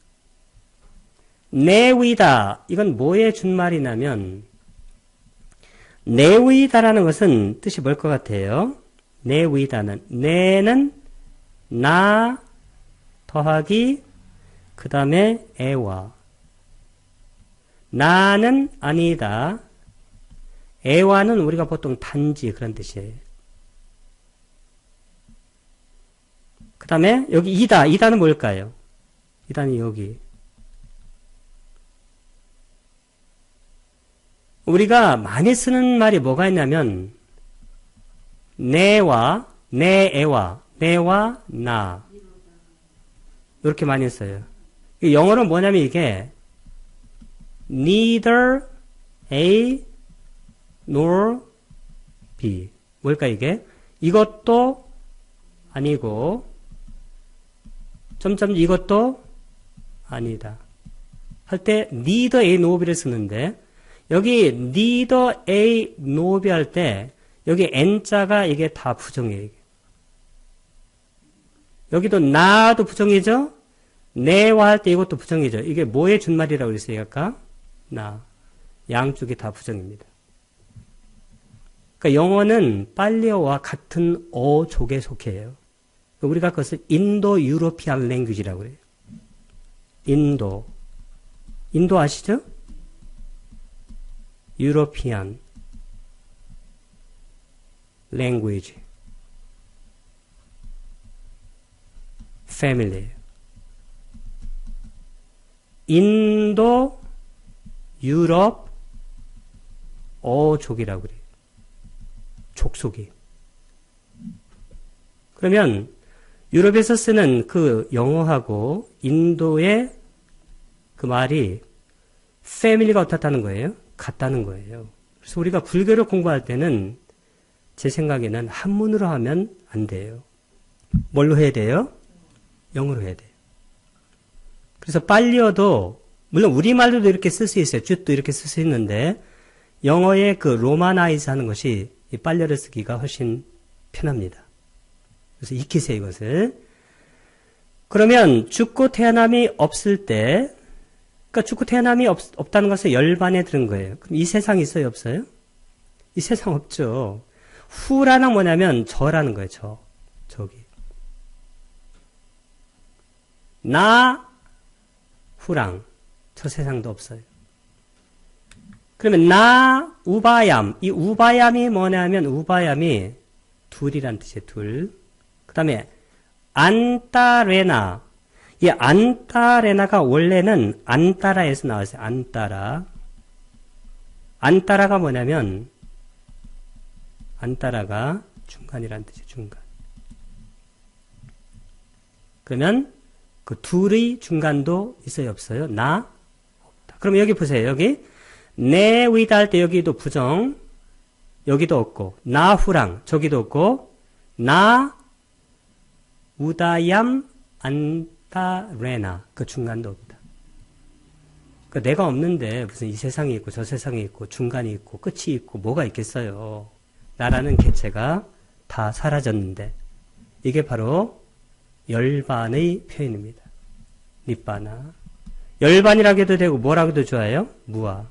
내위다 이건 뭐의 준말이냐면 내위다라는 것은 뜻이 뭘 것 같아요? 내위다는, 내는 나 더하기 그 다음에 에와. 나는 아니다. 에와는 우리가 보통 단지 그런 뜻이에요. 그 다음에 여기 이다. 이다는 뭘까요? 이다는 여기. 우리가 많이 쓰는 말이 뭐가 있냐면 내와 내애와 내와 나 이렇게 많이 써요. 영어로 뭐냐면 이게 neither A nor B. 뭘까 이게? 이것도 아니고 점점 이것도 아니다. 할 때 neither A nor B를 쓰는데 여기 neither A nor B 할 때 여기 N자가 이게 다 부정이에요. 여기도 나도 부정이죠? 내와 할 때 이것도 부정이죠. 이게 뭐의 준말이라고 그랬어요, 아까? 나. 양쪽이 다 부정입니다. 그러니까 영어는 빨리어와 같은 어족에 속해요. 우리가 그것을 인도 유로피안 랭귀지라고 그래요. 인도. 인도 아시죠? 유로피안 랭귀지. 패밀리. 인도 유럽 어족이라고 그래요. 족속이. 그러면 유럽에서 쓰는 그 영어하고 인도의 그 말이 패밀리가 어떻다는 거예요? 같다는 거예요. 그래서 우리가 불교를 공부할 때는 제 생각에는 한문으로 하면 안 돼요. 뭘로 해야 돼요? 영어로 해야 돼요. 그래서 빨리어도 물론 우리말로도 이렇게 쓸 수 있어요. 쭌도 이렇게 쓸 수 있는데 영어의 그 로마나이즈 하는 것이 이 빨리어를 쓰기가 훨씬 편합니다. 그래서 익히세요, 이것을. 그러면 죽고 태어남이 없을 때, 그러니까 죽고 태어남이 없다는 것은 열반에 들은 거예요. 그럼 이 세상이 있어요, 없어요? 이 세상 없죠. 후라는 뭐냐면 저라는 거예요, 저기. 나, 후랑. 저 세상도 없어요. 그러면 나, 우바얌. 이 우바얌이 뭐냐면 우바얌이 둘이란 뜻이에요, 둘. 그 다음에 안따레나. 이 안따레나가 원래는 안따라에서 나왔어요. 안따라. 안따라가 뭐냐면 안따라가 중간이란 뜻이에요. 중간. 그러면 그 둘의 중간도 있어요, 없어요? 나, 없다. 그럼 여기 보세요. 여기 내 위다 할 때 여기도 부정, 여기도 없고, 나 후랑 저기도 없고, 나 우다얌 안따레나 그 중간도 없다. 그러니까 내가 없는데 무슨 이 세상이 있고 저 세상이 있고 중간이 있고 끝이 있고 뭐가 있겠어요. 나라는 개체가 다 사라졌는데 이게 바로 열반의 표현입니다. 니빠나. 열반이라고 해도 되고 뭐라고 해도 좋아요? 무아.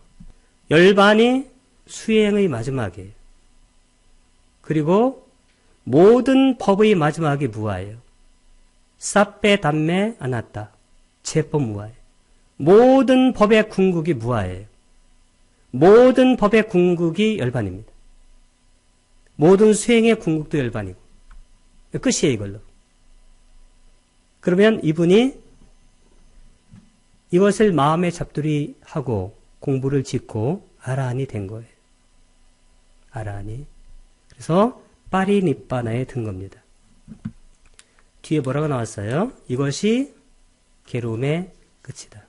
열반이 수행의 마지막이에요. 그리고 모든 법의 마지막이 무아예요. 사페 담메 아나타. 제법 무아예요. 모든 법의 궁극이 무아예요. 모든 법의 궁극이 열반입니다. 모든 수행의 궁극도 열반이고. 끝이에요, 이걸로. 그러면 이분이 이것을 마음에 잡두리하고 공부를 짓고 아라한이 된 거예요. 아라한이. 그래서 파리니빠나에 든 겁니다. 뒤에 뭐라고 나왔어요? 이것이 괴로움의 끝이다.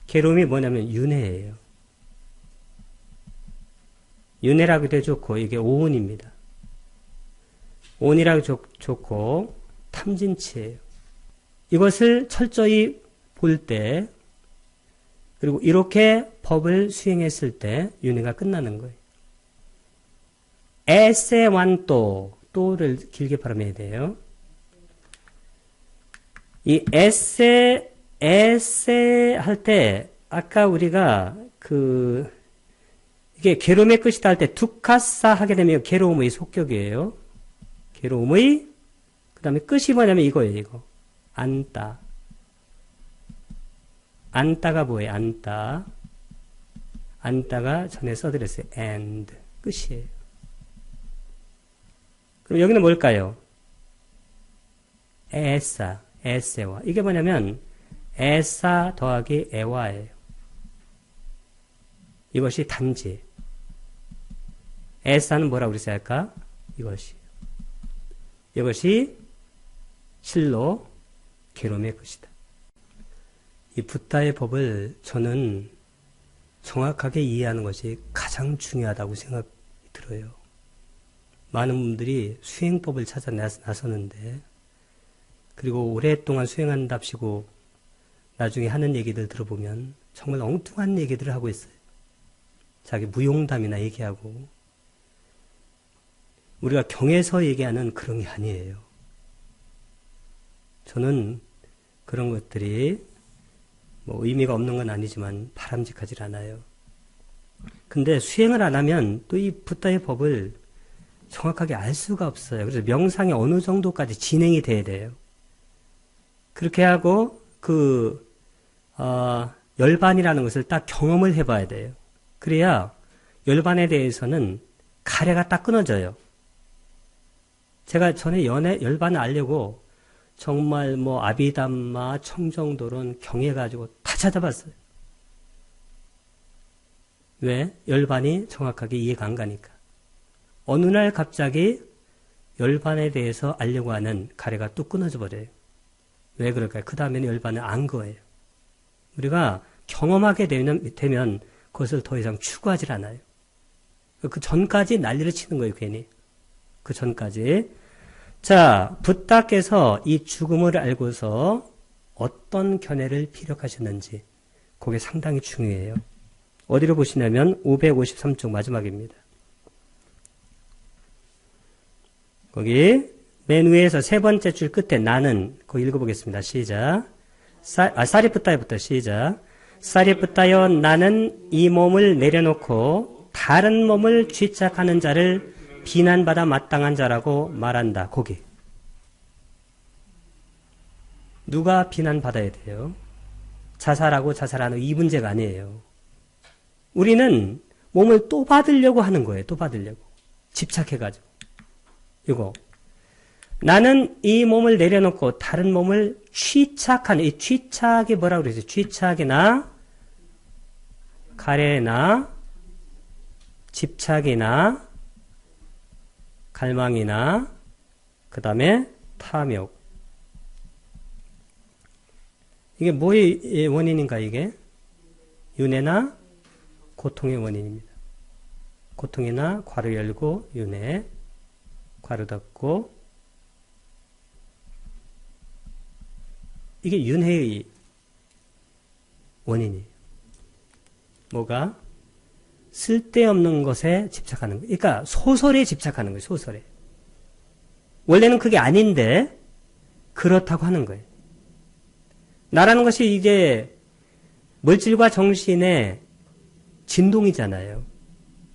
괴로움이 뭐냐면 윤회예요. 윤회라고 해도 좋고 이게 오온입니다. 오온이라고 좋고 탐진치예요. 이것을 철저히 볼 때 그리고 이렇게 법을 수행했을 때 윤회가 끝나는 거예요. 에세 완또 또를 길게 발음해야 돼요. 이 에세 할 때 아까 우리가 그 이게 괴로움의 끝이다 할 때 두카사 하게 되면 괴로움의 속격이에요. 괴로움의 그 다음에 끝이 뭐냐면 이거예요. 이거 안따. 안따가 뭐예요? 안따. 안따가 전에 써드렸어요. and. 끝이에요. 그럼 여기는 뭘까요? 에사. 에세와. 이게 뭐냐면 에사 더하기 에와예요. 이것이 단지. 에사는 뭐라고 그랬어야 할까? 이것이 실로 괴로움의 것이다. 이 붓다의 법을 저는 정확하게 이해하는 것이 가장 중요하다고 생각이 들어요. 많은 분들이 수행법을 찾아 나서는데, 그리고 오랫동안 수행한답시고 나중에 하는 얘기들 들어보면 정말 엉뚱한 얘기들을 하고 있어요. 자기 무용담이나 얘기하고. 우리가 경에서 얘기하는 그런 게 아니에요. 저는 그런 것들이 뭐 의미가 없는 건 아니지만 바람직하지 않아요. 근데 수행을 안 하면 또 이 붓다의 법을 정확하게 알 수가 없어요. 그래서 명상이 어느 정도까지 진행이 돼야 돼요. 그렇게 하고 열반이라는 것을 딱 경험을 해봐야 돼요. 그래야 열반에 대해서는 가래가 딱 끊어져요. 제가 전에 열반을 알려고 정말 뭐 아비담마, 청정도론, 경해가지고 다 찾아봤어요. 왜? 열반이 정확하게 이해가 안 가니까. 어느 날 갑자기 열반에 대해서 알려고 하는 가래가 뚝 끊어져 버려요. 왜 그럴까요? 그 다음에는 열반을 안 거예요. 우리가 경험하게 되면 그것을 더 이상 추구하지 않아요. 그 전까지 난리를 치는 거예요, 괜히. 그 전까지. 자, 붓다께서 이 죽음을 알고서 어떤 견해를 피력하셨는지, 그게 상당히 중요해요. 어디로 보시냐면 553쪽 마지막입니다. 거기 맨 위에서 세 번째 줄 끝에 나는, 그거 읽어보겠습니다. 시작. 사리푸타야부터 시작. 사리푸타여, 나는 이 몸을 내려놓고 다른 몸을 쥐착하는 자를 비난받아 마땅한 자라고 말한다. 거기. 누가 비난받아야 돼요? 자살하고 자살하는 이 문제가 아니에요. 우리는 몸을 또 받으려고 하는 거예요. 또 받으려고. 집착해가지고. 이거. 나는 이 몸을 내려놓고 다른 몸을 취착하는, 이 취착이 뭐라고 그러죠? 취착이나, 가래나, 집착이나, 갈망이나, 그 다음에 탐욕. 이게 뭐의 원인인가, 이게? 윤회나 고통의 원인입니다. 고통이나 괄호 열고, 윤회, 괄호 닫고. 이게 윤회의 원인이에요. 뭐가? 쓸데없는 것에 집착하는 거예요. 그러니까 소설에 집착하는 거예요. 소설에. 원래는 그게 아닌데 그렇다고 하는 거예요. 나라는 것이 이게 물질과 정신의 진동이잖아요.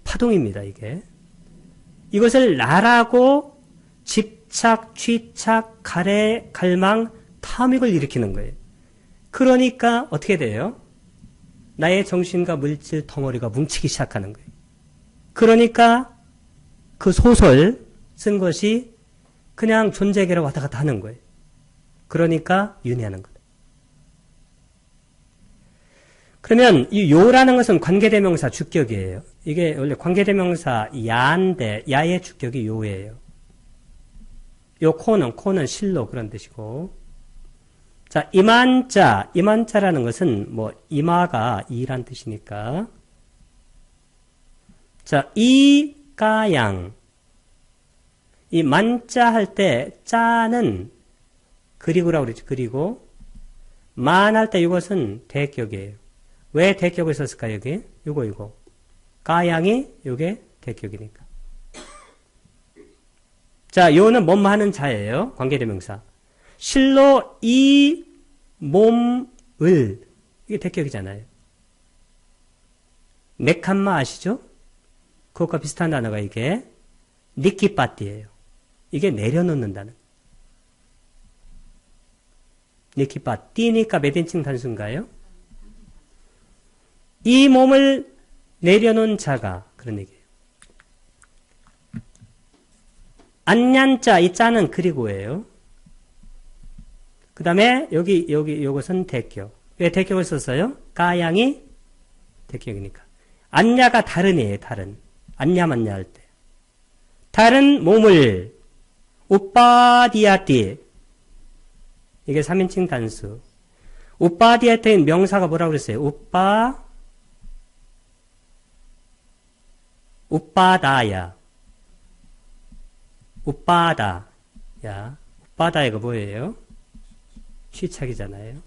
파동입니다. 이게. 이것을 나라고 집착, 취착, 가래, 갈망, 탐욕을 일으키는 거예요. 그러니까 어떻게 돼요? 나의 정신과 물질 덩어리가 뭉치기 시작하는 거예요. 그러니까 그 소설 쓴 것이 그냥 존재계로 왔다 갔다 하는 거예요. 그러니까 윤회하는 거예요. 그러면 이 요라는 것은 관계대명사 주격이에요. 이게 원래 관계대명사 야인데 야의 주격이 요예요. 요 코는 실로 그런 뜻이고. 자, 이만자라는 것은 뭐 이마가 이란 뜻이니까. 자, 이가양. 이 만자 할 때 자는 그리고라고 그러죠. 그리고 만 할 때 이것은 대격이에요. 왜 대격을 썼을까 여기? 이거. 가양이 요게 대격이니까. 자, 요는 뭐뭐 하는 자예요. 관계대명사. 실로 이 몸을, 이게 대격이잖아요. 네칸마 아시죠? 그것과 비슷한 단어가 이게 니키빠띠예요. 이게 내려놓는다는. 니키빠띠니까 몇 인칭 단수인가요? 이 몸을 내려놓은 자가 그런 얘기예요. 안냔자 이 자는 그리고예요. 그 다음에 여기 요것은 대격. 왜 대격을 썼어요? 가양이 대격이니까. 안냐가 다른이에요. 다른. 안냐 맞냐 할 때. 다른 몸을 우빠디아띠 이게 3인칭 단수. 우빠디아띠는 명사가 뭐라고 그랬어요? 우빠다야. 우빠다. 야, 우빠다 이거 뭐예요? 취착이잖아요.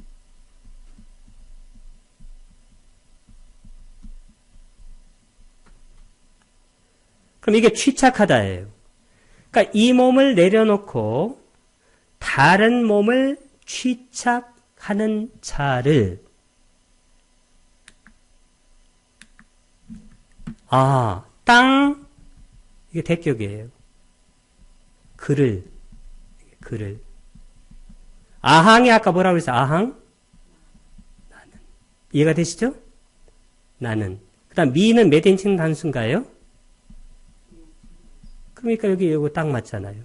그럼 이게 취착하다예요. 그러니까 이 몸을 내려놓고 다른 몸을 취착하는 자를 땅 이게 대격이에요. 그를 아항이 아까 뭐라고 그랬어요? 아항? 나는. 이해가 되시죠? 나는. 그 다음 미는 몇 인칭 단수인가요? 그러니까 여기 이거 딱 맞잖아요.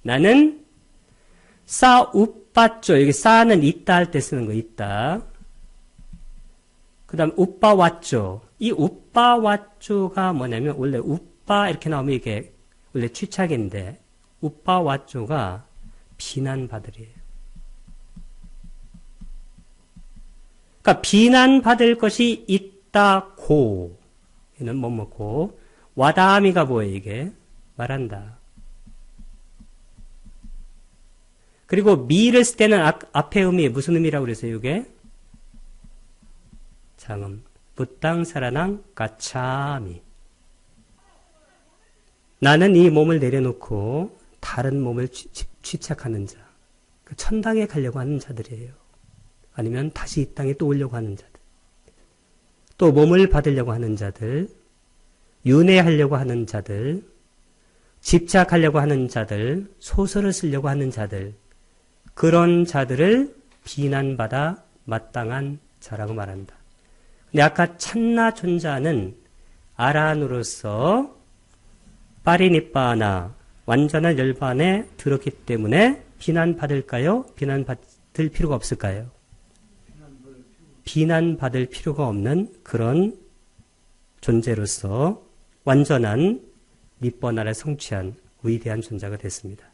나는 우빠쪼 여기 싸는 있다 할 때 쓰는 거 있다. 그 다음 우빠왔쪼 이 우빠왔쪼가 뭐냐면 원래 우빠 이렇게 나오면 이게 원래 취착인데 우빠왔쪼가 비난받으래요. 그러니까 비난받을 것이 있다고 얘는 뭐뭐고 와다미가 뭐예요 이게? 말한다. 그리고 미를 쓸 때는 앞에 의미 무슨 의미라고 그랬어요 이게? 장음 부땅사라낭 까차미 나는 이 몸을 내려놓고 다른 몸을 취착하는 자. 천당에 가려고 하는 자들이에요. 아니면 다시 이 땅에 또 오려고 하는 자들. 또 몸을 받으려고 하는 자들. 윤회하려고 하는 자들. 집착하려고 하는 자들. 소설을 쓰려고 하는 자들. 그런 자들을 비난받아 마땅한 자라고 말한다. 근데 아까 찬나 존자는 아란으로서 파리니빠나 완전한 열반에 들었기 때문에 비난받을까요? 비난받을 필요가 없을까요? 비난받을 필요가 없는 그런 존재로서 완전한 니뻐나를 성취한 위대한 존재가 됐습니다.